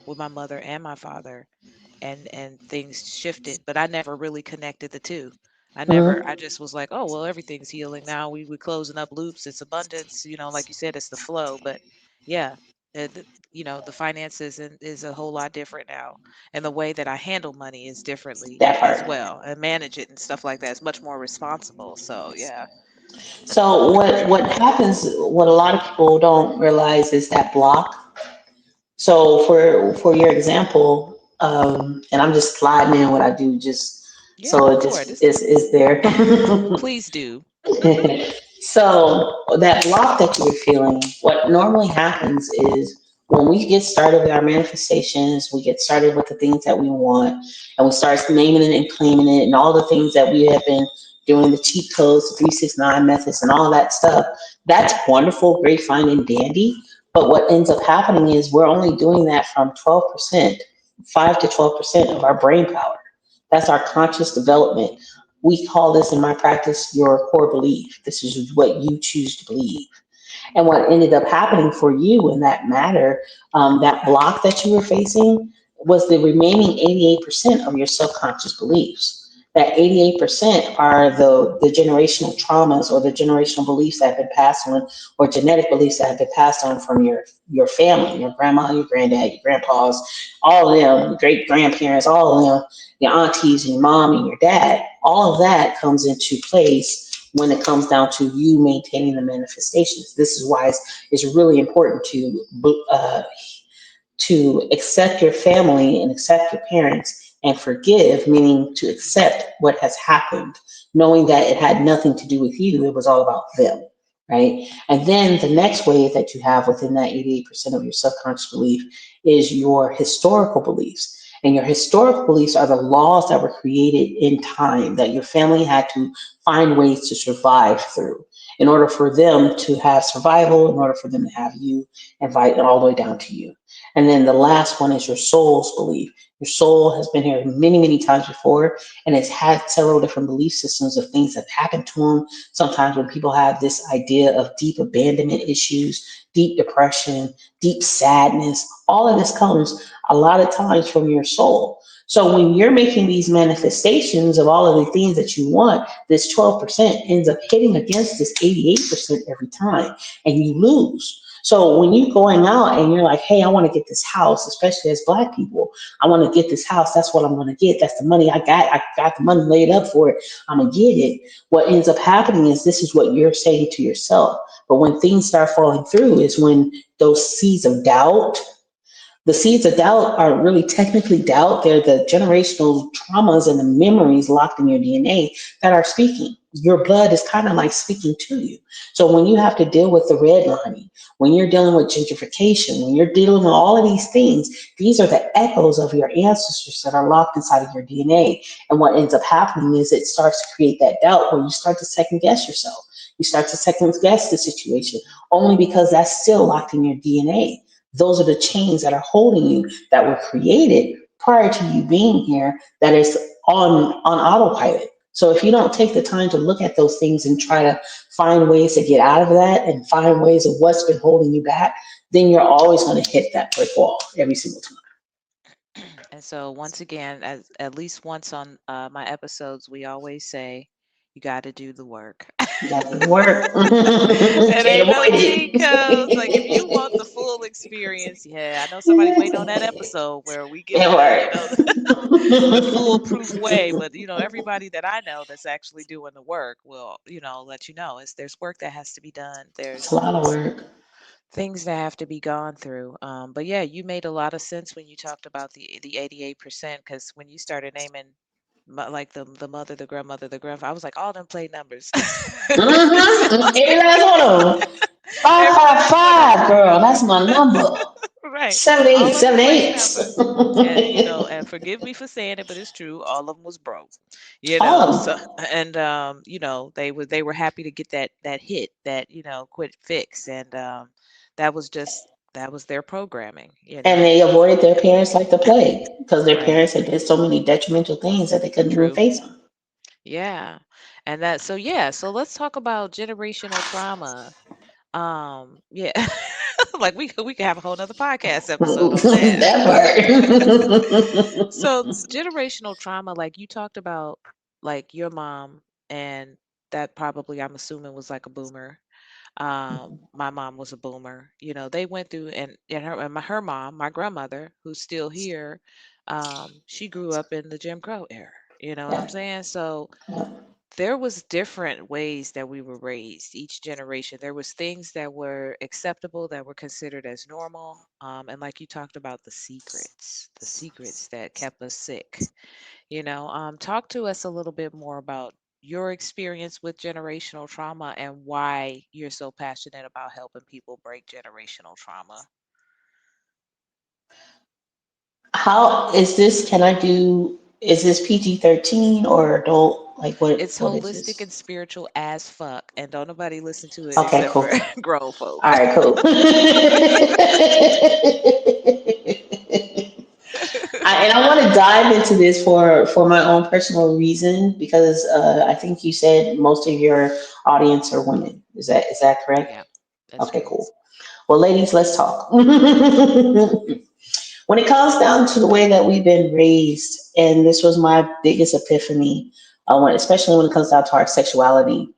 with my mother and my father, and things shifted. But I never really connected the two. I Mhm. just was like, oh well, everything's healing now. We closing up loops. It's abundance. Like you said, it's the flow. But yeah, the finances is a whole lot different now, and the way that I handle money is differently That as part. well, and manage it and stuff like that. It's much more responsible. So yeah. So what happens? What a lot of people don't realize is that block. So for your example, and I'm just sliding in what I do, just Yeah, so go it for it. just This is there. Please do. So that block that you're feeling, what normally happens is when we get started with our manifestations, we get started with the things that we want, and we start naming it and claiming it, and all the things that we have been doing, the cheat codes, the 369 methods, and all that stuff. That's wonderful, great, fine, and dandy. But what ends up happening is we're only doing that from 12%, 5 to 12% of our brain power. That's our conscious development. We call this in my practice your core belief. This is what you choose to believe. And what ended up happening for you in that matter, that block that you were facing, was the remaining 88% of your subconscious beliefs. That 88% are the generational traumas or the generational beliefs that have been passed on, or genetic beliefs that have been passed on from your family, your grandma, your granddad, your grandpas, all of them, your great grandparents, all of them, your aunties, and your mom, and your dad. All of that comes into place when it comes down to you maintaining the manifestations. This is why it's really important to accept your family and accept your parents and forgive, meaning to accept what has happened, knowing that it had nothing to do with you. It was all about them, right? And then the next wave that you have within that 88% of your subconscious belief is your historical beliefs. And your historical beliefs are the laws that were created in time that your family had to find ways to survive through in order for them to have survival, in order for them to have you, and fight all the way down to you. And then the last one is your soul's belief. Your soul has been here many, many times before, and it's had several different belief systems of things that happened to them. Sometimes when people have this idea of deep abandonment issues, deep depression, deep sadness, all of this comes a lot of times from your soul. So when you're making these manifestations of all of the things that you want, this 12% ends up hitting against this 88% every time, and you lose. So when you're going out and you're like, hey, I want to get this house, especially as Black people, I want to get this house. That's what I'm going to get. That's the money I got. I got the money laid up for it. I'm going to get it. What ends up happening is this is what you're saying to yourself. But when things start falling through is when those seeds of doubt, the seeds of doubt are really technically doubt. They're the generational traumas and the memories locked in your DNA that are speaking. Your blood is kind of like speaking to you. So when you have to deal with the redlining, when you're dealing with gentrification, when you're dealing with all of these things, these are the echoes of your ancestors that are locked inside of your DNA. And what ends up happening is it starts to create that doubt where you start to second guess yourself. You start to second guess the situation only because that's still locked in your DNA. Those are the chains that are holding you that were created prior to you being here that is on autopilot. So if you don't take the time to look at those things and try to find ways to get out of that and find ways of what's been holding you back, then you're always going to hit that brick wall every single time. And so once again, as at least once on my episodes, we always say, You got to do the work. You got to work. It Can't ain't no avoid cheat codes. Like if you want the it. full experience, yeah, I know somebody waiting on that episode where we give Can't you the, the work. foolproof way. But everybody that I know that's actually doing the work will, let you know. There's work that has to be done. It's a There's lot of work. things that have to be gone through. But yeah, you made a lot of sense when you talked about the 88%, because when you started naming like the mother, the grandmother, the grandfather, I was like, all them play numbers. Every last one of them. Five, Every five, last one of five, girl. That's my number. them. Right. Seven, eight, All of them seven, play eight. numbers. And and forgive me for saying it, but it's true. All of them was broke. All of So them. and they were happy to get that hit, that quick fix, and that was their programming. And they avoided their parents like the plague because their Right. parents had did so many detrimental things that they couldn't even True. face them. Yeah. And so let's talk about generational trauma. Yeah. Like we could have a whole nother podcast episode on that. That part. So generational trauma, like you talked about, like your mom, and that probably, I'm assuming, was like a boomer. My mom was a boomer. They went through, and her mom, my grandmother, who's still here, she grew up in the Jim Crow era. You know what I'm Yeah, saying? So yeah. there was different ways that we were raised, each generation. There was things that were acceptable, that were considered as normal, and like you talked about, the secrets that kept us sick. Talk to us a little bit more about your experience with generational trauma and why you're so passionate about helping people break generational trauma. How is this? Can I do? Is this PG-13 or adult? Like what? It's What is holistic this? and spiritual as fuck, and don't nobody listen to it Okay, except for cool. grown All folk. right, cool. And I want to dive into this for my own personal reason because I think you said most of your audience are women. Is that correct? Yeah, that's Okay, true. cool. Well, ladies, let's talk. When it comes down to the way that we've been raised, and this was my biggest epiphany, especially when it comes down to our sexuality,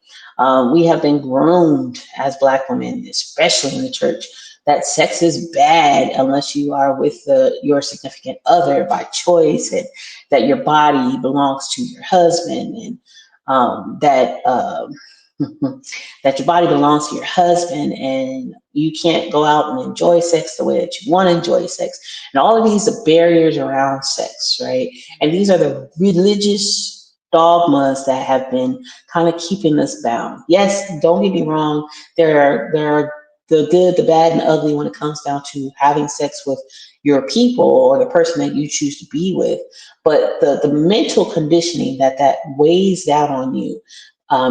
we have been groomed as Black women, especially in the church, that sex is bad unless you are with your significant other by choice, and that your body belongs to your husband, and that. That your body belongs to your husband and you can't go out and enjoy sex the way that you want to enjoy sex, and all of these are barriers around sex, right? And these are the religious dogmas that have been kind of keeping us bound. Yes, don't get me wrong, there are the good, the bad, and the ugly when it comes down to having sex with your people or the person that you choose to be with, but the mental conditioning that weighs down on you,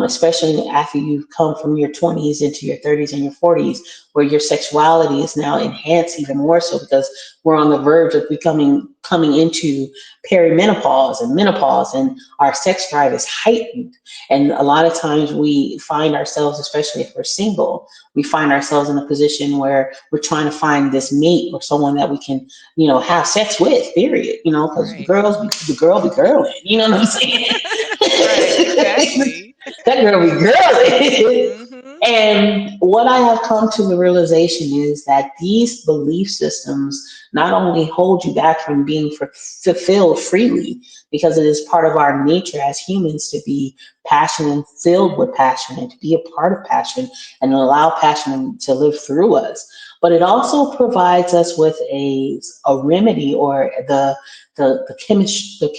especially after you've come from your 20s into your 30s and your 40s, where your sexuality is now enhanced even more so because we're on the verge of coming into perimenopause and menopause, and our sex drive is heightened. And a lot of times we find ourselves, especially if we're single, we find ourselves in a position where we're trying to find this mate or someone that we can, have sex with, period. Because Right. the girl be girling, you know what I'm saying? Right, exactly. That girl be girly. Mhm. And what I have come to the realization is that these belief systems not only hold you back from being fulfilled freely, because it is part of our nature as humans to be passionate and filled with passion and to be a part of passion and allow passion to live through us. But it also provides us with a remedy or the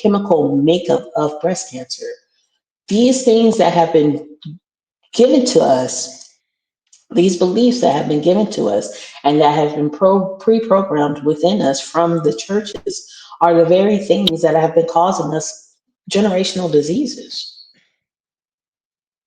chemical makeup of breast cancer. These things that have been given to us, these beliefs that have been given to us and that have been pre-programmed within us from the churches, are the very things that have been causing us generational diseases.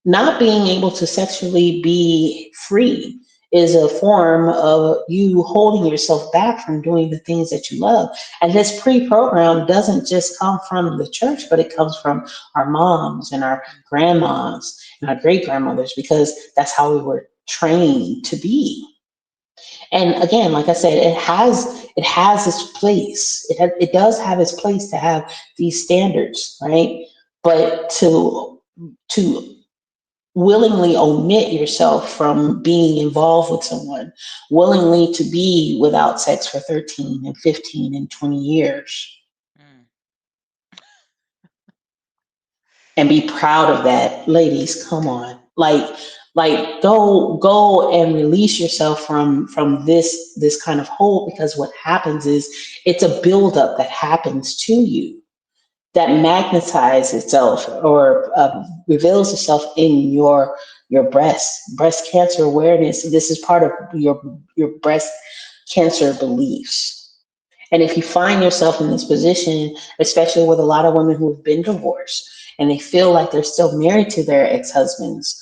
Not being able to sexually be free is a form of you holding yourself back from doing the things that you love. And this pre-program doesn't just come from the church, but it comes from our moms and our grandmas and our great grandmothers, because that's how we were trained to be. And again, like I said, it has its place. It does have its place to have these standards, right? But to to willingly omit yourself from being involved with someone, willingly to be without sex for 13 and 15 and 20 years, Mm. and be proud of that. Ladies, come on. Like go and release yourself from this kind of hold, because what happens is it's a buildup that happens to you that magnetizes itself or reveals itself in your breast cancer awareness. This is part of your breast cancer beliefs. And if you find yourself in this position, especially with a lot of women who have been divorced and they feel like they're still married to their ex-husbands,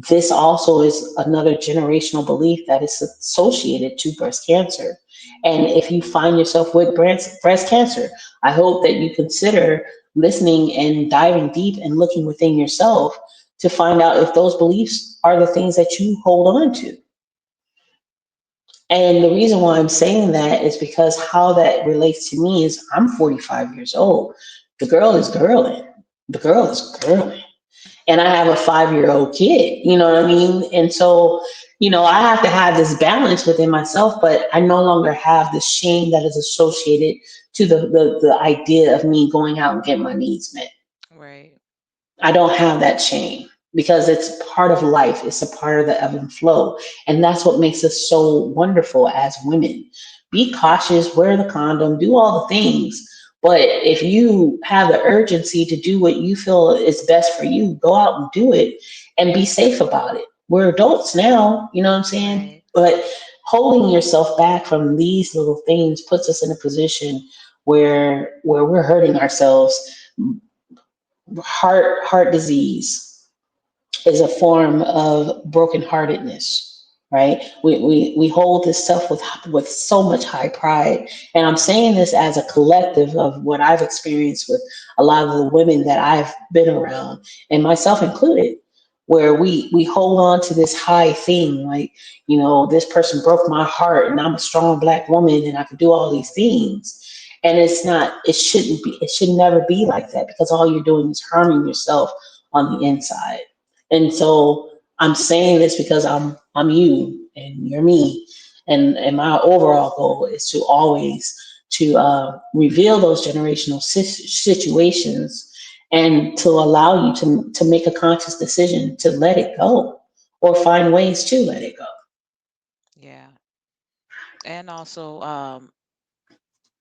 this also is another generational belief that is associated to breast cancer. And if you find yourself with breast cancer, I hope that you consider listening and diving deep and looking within yourself to find out if those beliefs are the things that you hold on to. And the reason why I'm saying that is because how that relates to me is I'm 45 years old. The girl is girling. The girl is girling. And I have a 5-year old kid, you know what I mean? And so, I have to have this balance within myself, but I no longer have the shame that is associated to the idea of me going out and getting my needs met. Right. I don't have that shame because it's part of life. It's a part of the ebb and flow. And that's what makes us so wonderful as women. Be cautious, wear the condom, do all the things. But if you have the urgency to do what you feel is best for you, go out and do it and be safe about it. We're adults now, you know what I'm saying? Right. But holding yourself back from these little things puts us in a position where we're hurting ourselves. Heart disease is a form of brokenheartedness, right? We hold this stuff with so much high pride. And I'm saying this as a collective of what I've experienced with a lot of the women that I've been around, and myself included, where we hold on to this high thing, like, this person broke my heart and I'm a strong black woman and I can do all these things. And it should never be like that, because all you're doing is harming yourself on the inside. And so I'm saying this because I'm you and you're me, and my overall goal is to always to reveal those generational situations and to allow you to make a conscious decision to let it go or find ways to let it go. Yeah. And also,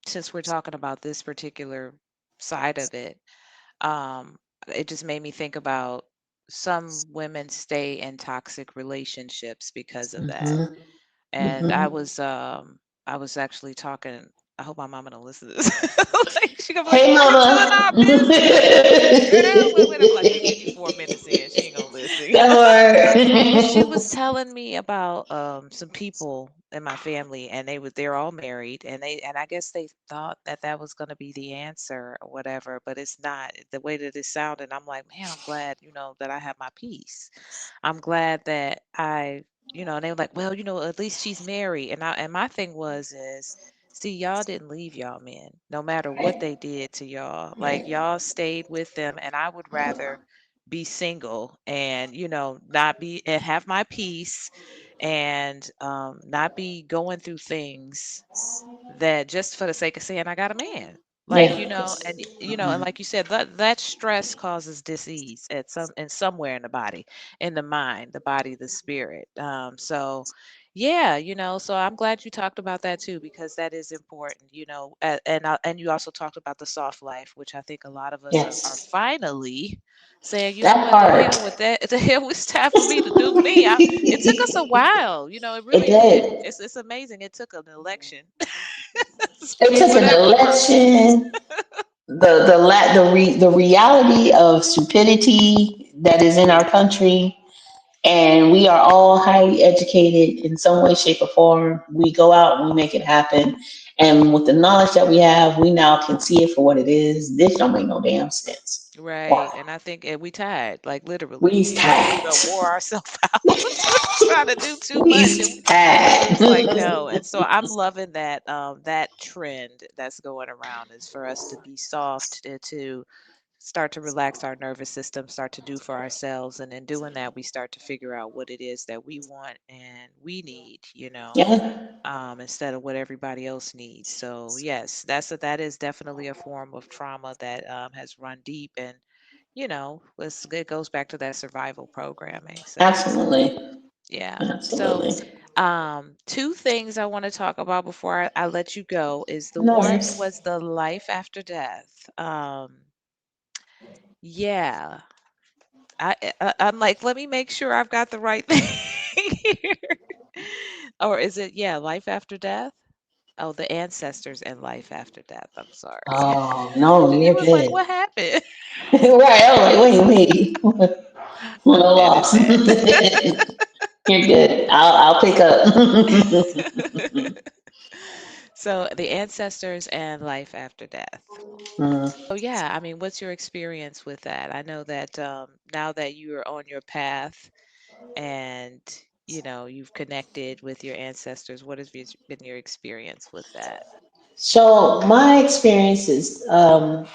since we're talking about this particular side of it, um, it just made me think about some women stay in toxic relationships because of that. Hmm. And Hmm. I was actually talking. I hope my mama don't listen to this. Like she gonna be like, Hey, "Girl, you telling mama. our business, girl." Wait, I'm like 54 minutes in. She ain't gonna listen. That But she word. was telling me about some people in my family, and they're all married, and I guess they thought that that was going to be the answer or whatever, but it's not. The way that it sounded, I'm like, man, I'm glad, that I have my peace. I'm glad that and they were like, well, at least she's married, and my thing is. See, y'all didn't leave y'all men, no matter what they did to y'all. Like, y'all stayed with them, and I would rather be single and not be and have my peace and not be going through things that just for the sake of saying I got a man. Like, Yeah. and like you said, that stress causes disease at somewhere in the body, in the mind, the body, the spirit. So yeah, so I'm glad you talked about that too, because that is important, and you also talked about the soft life, which I think a lot of us are Yes. finally saying, you know That what, the part. hell with that, the hell, it's time for me to do me. It took us a while, it It really did. did. It's amazing. It took an election It took for an that to work. election. The reality of stupidity that is in our country, and we are all highly educated in some way, shape, or form. We go out and we make it happen, and with the knowledge that we have, we now can see it for what it is. This don't make no damn sense. Right. Why? And I think we tired, like literally, We's we tired. done wore ourselves out trying to do too much. And We's we was like, tired. no. And so I'm loving that trend that's going around is for us to be soft, to start to relax our nervous system, start to do for ourselves. And in doing that, we start to figure out what it is that we want and we need, Yeah, instead of what everybody else needs. So yes, that is definitely a form of trauma that has run deep, and it goes back to that survival programming. So absolutely. yeah. So Absolutely. two things I want to talk about before I let you go is the No one worries. was the life after death. Yeah. I'm like, let me make sure I've got the right thing here. Or is it, yeah, life after death? Oh, the ancestors and life after death. I'm sorry. Oh, no, You you're was like, good. what happened? Right. I was like, wait. What a Minute, loss. man. You're good. I'll pick up. So the ancestors and life after death. Mm. So yeah, I mean, what's your experience with that? I know that now that you are on your path and you've connected with your ancestors, what has been your experience with that? So my experience is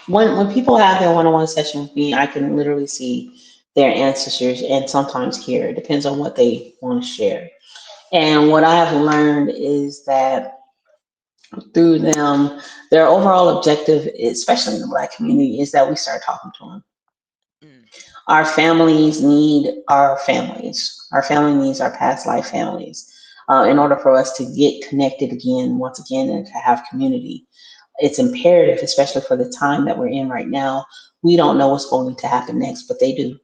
when people have their one-on-one session with me, I can literally see their ancestors and sometimes hear. It depends on what they want to share. And what I have learned is that through them, their overall objective, especially in the Black community, is that we start talking to them. Mm, Our families need our families. Our family needs our past life families in order for us to get connected again, once again, and to have community. It's imperative, especially for the time that we're in right now. We don't know what's going to happen next, but they do.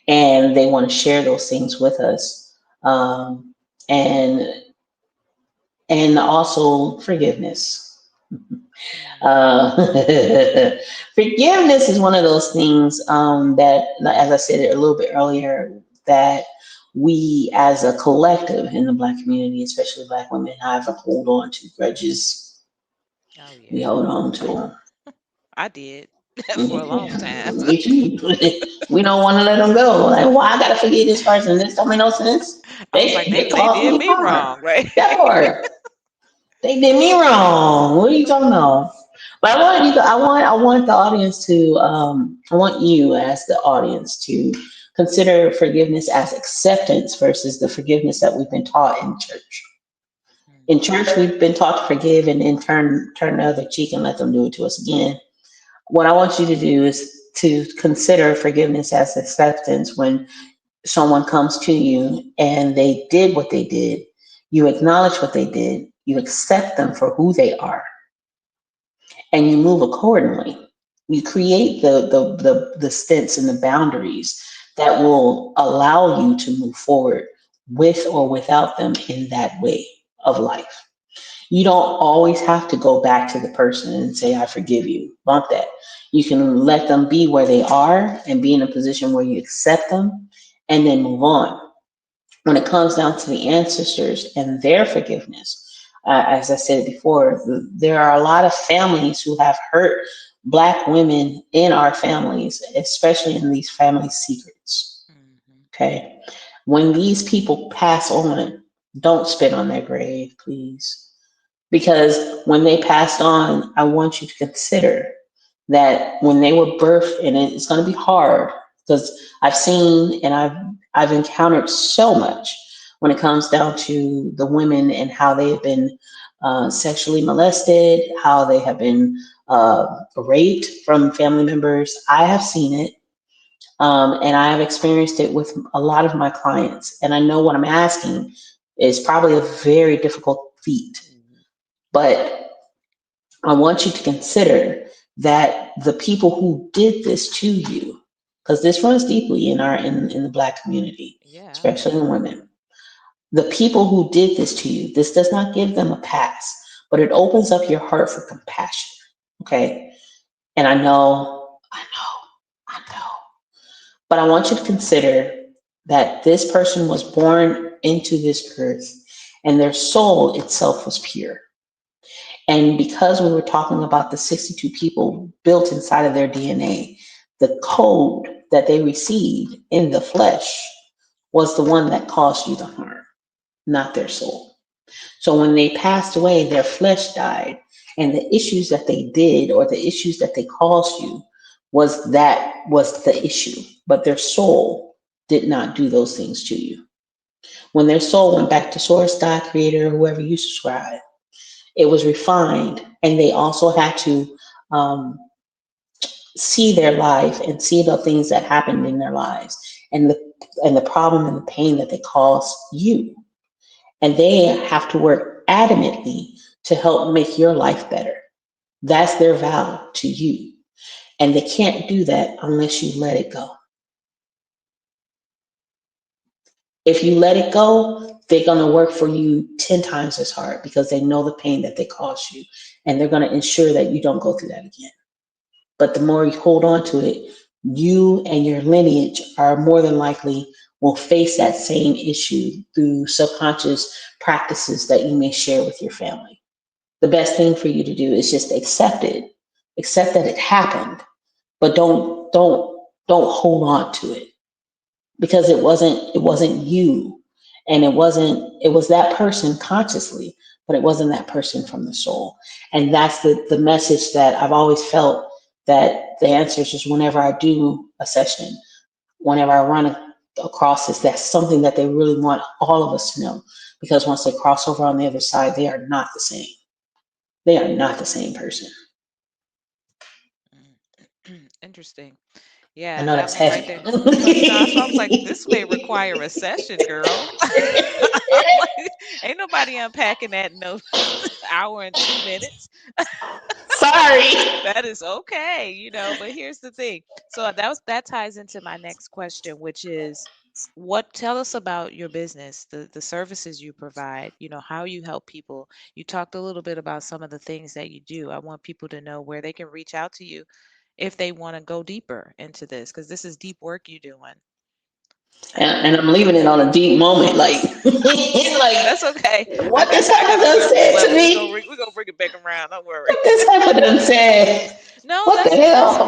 And they want to share those things with us. Um, and and also forgiveness. mm, Uh, Forgiveness is one of those things that, as I said a little bit earlier, that we as a collective in the Black community, especially Black women, have to hold on to grudges. oh We yeah, hold on to them. I did for a long Yeah, time. me too. We don't want to let them go. Like, why I gotta forgive this person? This don't make no sense. I was like, They they caused did me me harm. wrong, right? That part. They did me wrong. What are you talking about? But I want you to, I want the audience to I want you as the audience to consider forgiveness as acceptance versus the forgiveness that we've been taught in church. In Mm, church, we've been taught to forgive and then turn the other cheek and let them do it to us again. What I want you to do is to consider forgiveness as acceptance when someone comes to you and they did what they did. You acknowledge what they did. You accept them for who they are and you move accordingly. You create the stints and the boundaries that will allow you to move forward with or without them in that way of life. You don't always have to go back to the person and say, I forgive you. Bump that. You can let them be where they are and be in a position where you accept them and then move on. When it comes down to the ancestors and their forgiveness, as I said before, there are a lot of families who have hurt Black women in our families, especially in these family secrets. mhm, Okay. When these people pass on, don't spit on their grave, please. Because when they passed on, I want you to consider that when they were birthed, and it's going to be hard because I've seen and I've encountered so much when it comes down to the women and how they have been sexually molested, how they have been raped from family members. I have seen it, and I have experienced it with a lot of my clients, and I know what I'm asking is probably a very difficult feat, mhm. but I want you to consider that the people who did this to you, because this runs deeply in in the Black community, Yeah, especially in absolutely. women. The people who did this to you, this does not give them a pass, but it opens up your heart for compassion. Okay. And I know, but I want you to consider that this person was born into this earth and their soul itself was pure. And because we were talking about the 62 people built inside of their DNA, the code that they received in the flesh was the one that caused you the harm, not their soul. So when they passed away, their flesh died, and the issues that they did or the issues that they caused you was the issue, but their soul did not do those things to you. When their soul went back to source, God, creator, whoever you subscribe, it was refined, and they also had to um, see their life and see the things that happened in their lives, and the problem and the pain that they caused you, and they have to work adamantly to help make your life better. That's their vow to you, and they can't do that unless you let it go. If you let it go, they're going to work for you 10 times as hard because they know the pain that they caused you, and they're going to ensure that you don't go through that again. But the more you hold on to it, you and your lineage are more than likely will face that same issue through subconscious practices that you may share with your family. The best thing for you to do is just accept it, accept that it happened, but don't hold on to it, because it wasn't you, and it was that person consciously, but it wasn't that person from the soul. And that's the message that I've always felt, that the answer is just whenever I do a session, whenever I run across this, that's something that they really want all of us to know, because once they cross over on the other side, they are not the same. They are not the same person. Interesting. I Yeah, know that that's one right heavy. there. No, so I was like, this may require a session, girl. I'm like, ain't nobody unpacking that in no hour and 2 minutes. Sorry. That is okay, but here's the thing. So that ties into my next question, which is what tell us about your business, the services you provide, how you help people. You talked a little bit about some of the things that you do. I want people to know where they can reach out to you if they want to go deeper into this, because this is deep work you're doing. And I'm leaving it on a deep moment, like, like That's okay. I what got this I got heifer a done surface said to level. We're gonna me? we're gonna bring it back around. Don't worry. What this heifer done said? No, What the that's hell?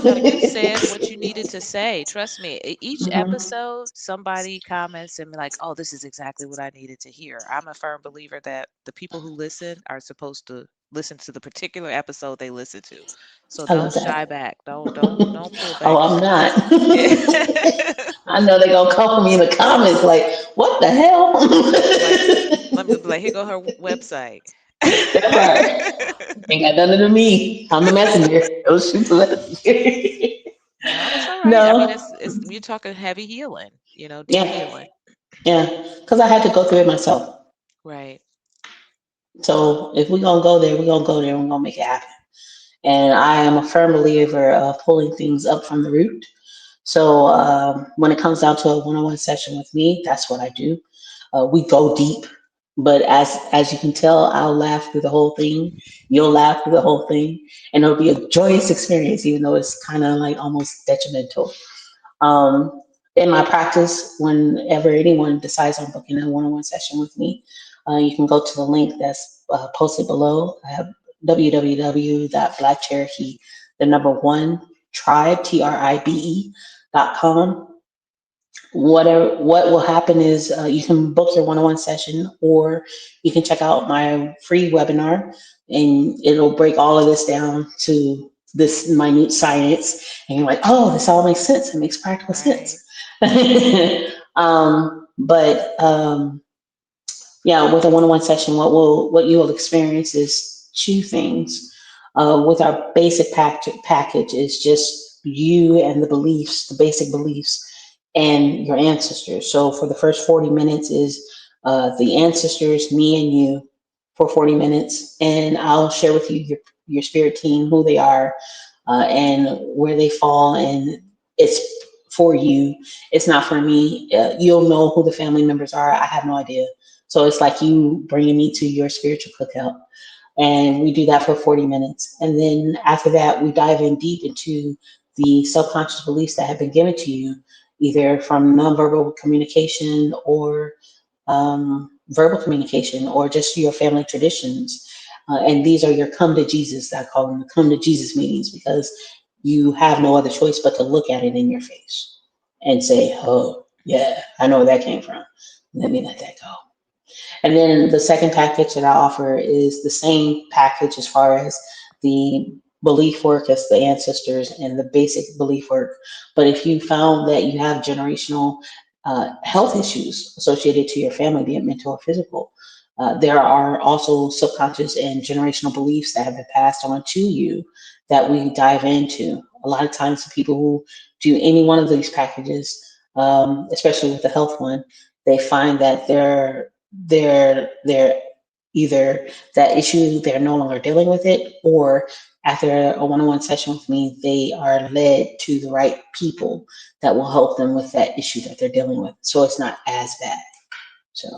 no, you said what you needed to say. Trust me. Each Mhm. episode, somebody comments and be like, "Oh, this is exactly what I needed to hear." I'm a firm believer that the people who listen are supposed to listen to the particular episode they listen to. So I don't love shy that. back. Don't pull Oh, back I'm on not. us. Yeah. I know they're gonna call me in the comments like, what the hell? Like, let me be like, here go her website. That part ain't got nothing to do me. I'm the messenger. Don't shoot the messenger. No, that's all right. I mean, No. it's you're talking heavy healing, deep Yeah. healing. Yeah. Because I had to go through it myself. Right. So if we're gonna go there, we're gonna go there and we're gonna make it happen. And I am a firm believer of pulling things up from the root. So when it comes down to a one-on-one session with me, that's what I do. We go deep, but as you can tell, I'll laugh through the whole thing. You'll laugh through the whole thing, and it'll be a joyous experience, even though it's kind of like almost detrimental. Um, in my practice, whenever anyone decides on booking a one-on-one session with me, you can go to the link that's posted below. I have www.blackcherokee, the number one tribe, tribe.com. What will happen is you can book your one-on-one session, or you can check out my free webinar, and it'll break all of this down to this minute science, and you're like, oh, this all makes sense. It makes practical Right. sense. But yeah, with a one-on-one session, what you will experience is two things. With our basic package is just you and the beliefs, the basic beliefs, and your ancestors. So for the first 40 minutes is the ancestors, me and you, for 40 minutes, and I'll share with you your spirit team, who they are, and where they fall, and it's for you. It's not for me. You'll know who the family members are. I have no idea. So it's like you bringing me to your spiritual cookout. And we do that for 40 minutes. And then after that, we dive in deep into the subconscious beliefs that have been given to you, either from nonverbal communication or verbal communication, or just your family traditions. And these are your come to Jesus, I call them the come to Jesus meetings, because you have no other choice but to look at it in your face and say, oh, yeah, I know where that came from. Let me let that go. And then the second package that I offer is the same package as far as the belief work as the ancestors and the basic belief work. But if you found that you have generational health issues associated to your family, be it mental or physical, there are also subconscious and generational beliefs that have been passed on to you that we dive into. A lot of times, the people who do any one of these packages, especially with the health one, they find that they're either that issue they're no longer dealing with it, or after a one-on-one session with me, they are led to the right people that will help them with that issue that they're dealing with, so it's not as bad. So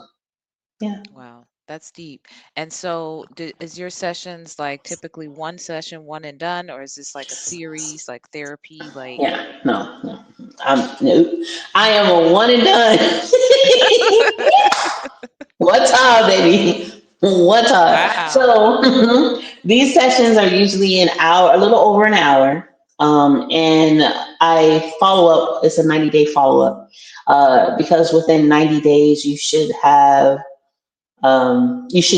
yeah. Wow, that's deep. And so, is your sessions like typically one session, one and done, or is this like a series, like therapy? Like, Yeah, no, no. No. I am a one and done. One time, baby. One time. wow. So these sessions are usually an hour, a little over an hour. And I follow up. It's a 90-day follow up because within 90 days you should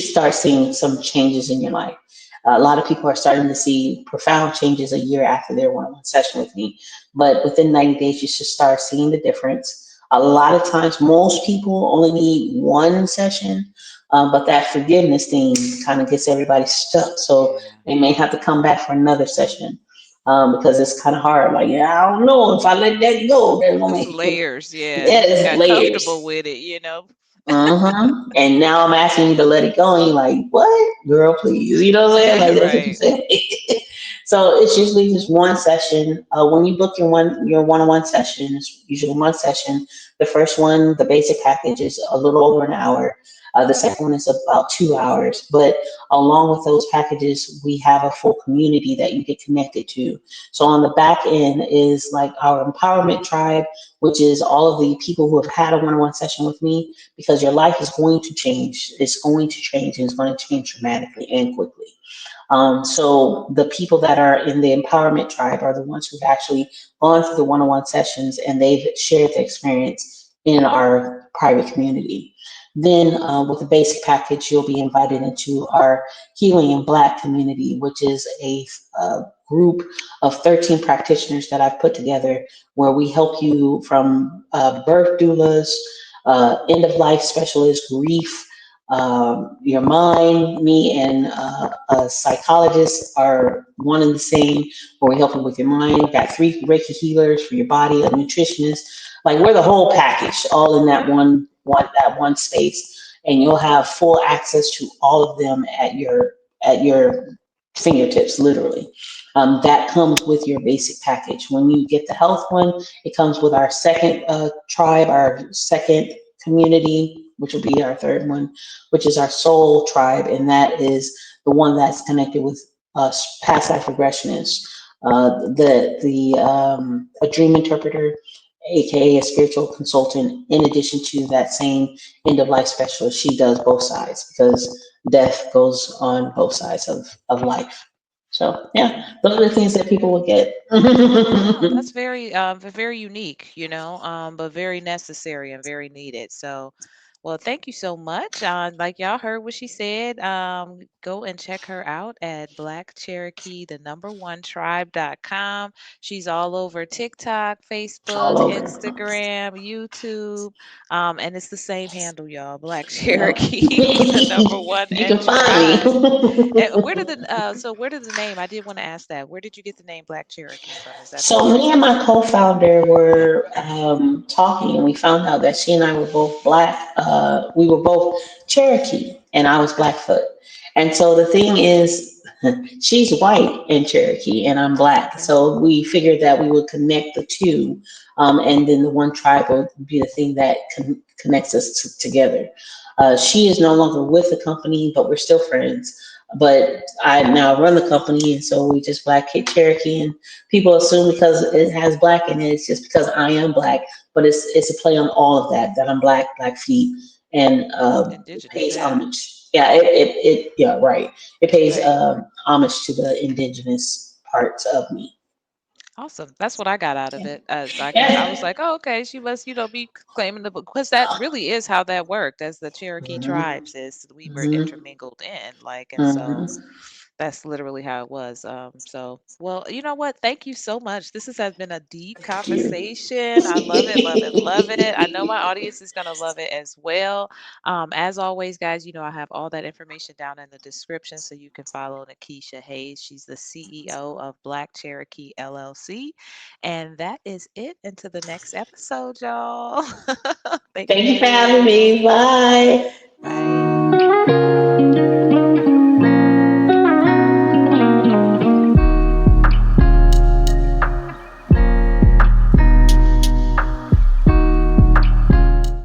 start seeing some changes in your life. A lot of people are starting to see profound changes a year after their one-on-one session with me, but within 90 days, you should start seeing the difference. A lot of times, most people only need one session, but that forgiveness thing kind of gets everybody stuck. So Yeah. they may have to come back for another session because it's kind of hard. Like, yeah, I don't know if I let that go, they're gonna It's make it. layers. Yeah. Yeah, You just it's got comfortable layers. with it, you know? And now I'm asking you to let it go, and you're like, "What, girl? Please." You know what I'm saying? Like that's what you Right. say. So it's usually just one session. When you book your one-on-one session, it's usually one session. The first one, the basic package, is a little over an hour. The second one is about 2 hours. But along with those packages, we have a full community that you get connected to. So on the back end is like our empowerment tribe, which is all of the people who have had a one-on-one session with me, because your life is going to change. It's going to change, and it's going to change dramatically and quickly. So the people that are in the empowerment tribe are the ones who've actually gone through the one-on-one sessions, and they've shared the experience in our private community. Then, with the basic package, you'll be invited into our Healing in Black community, which is a group of 13 practitioners that I've put together, where we help you from birth doulas, end of life specialists, grief, your mind. Me and a psychologist are one and the same, where we help you with your mind. We've got 3 Reiki healers for your body, a nutritionist. Like we're the whole package, all in that one space, and you'll have full access to all of them at your fingertips, literally. That comes with your basic package. When you get the health one, it comes with our second tribe, our second community, which will be our third one, which is our soul tribe, and that is the one that's connected with past life regressionists, a dream interpreter, aka a spiritual consultant. In addition to that same end of life specialist, she does both sides because death goes on both sides of life. So yeah, Yeah. those are the things that people will get. No, that's very very unique, but very necessary and very needed. So, well, thank you so much. Like y'all heard what she said. Go and check her out at Black Cherokee, the number one tribe.com. She's all over TikTok, All Facebook, over. Instagram, YouTube. And it's the same handle, y'all. Black Yep. Cherokee, the number one You and can find me. tribe. And where did the name? I did want to ask that. Where did you get the name Black Cherokee from? Is that from So me and yourself? my co-founder were talking, and we found out that she and I were both black. We were both Cherokee, and I was Blackfoot. And so the thing is, she's white and Cherokee, and I'm black. Okay. So we figured that we would connect the two, and then the one tribe would be the thing that connects us together. She is no longer with the company, but we're still friends. But I now run the company, and so we just Black Kid Cherokee, and people assume because it has black in it, it's just because I am black, but it's a play on all of that. That I'm black, Blackfeet, and it Indigenous, pays yeah. homage. Yeah, yeah, right. It pays Right. homage to the indigenous parts of me. Awesome. That's what I got out of Yeah, it. As I was yeah. like, oh, okay, she must, be claiming the book because that really is how that worked. As the Cherokee Mhm, tribes is we were mhm, intermingled in, like, and so mhm. That's literally how it was. So, well, you know what? Thank you so much. Has been a deep Thank you. conversation. I love it, love it, love it. I know my audience is going to love it as well. As always, guys, I have all that information down in the description so you can follow NaKeesha Hayes. She's the CEO of Black Cherokee LLC. And that is it. Until the next episode, y'all. Thank Thank you for having you. me. Bye.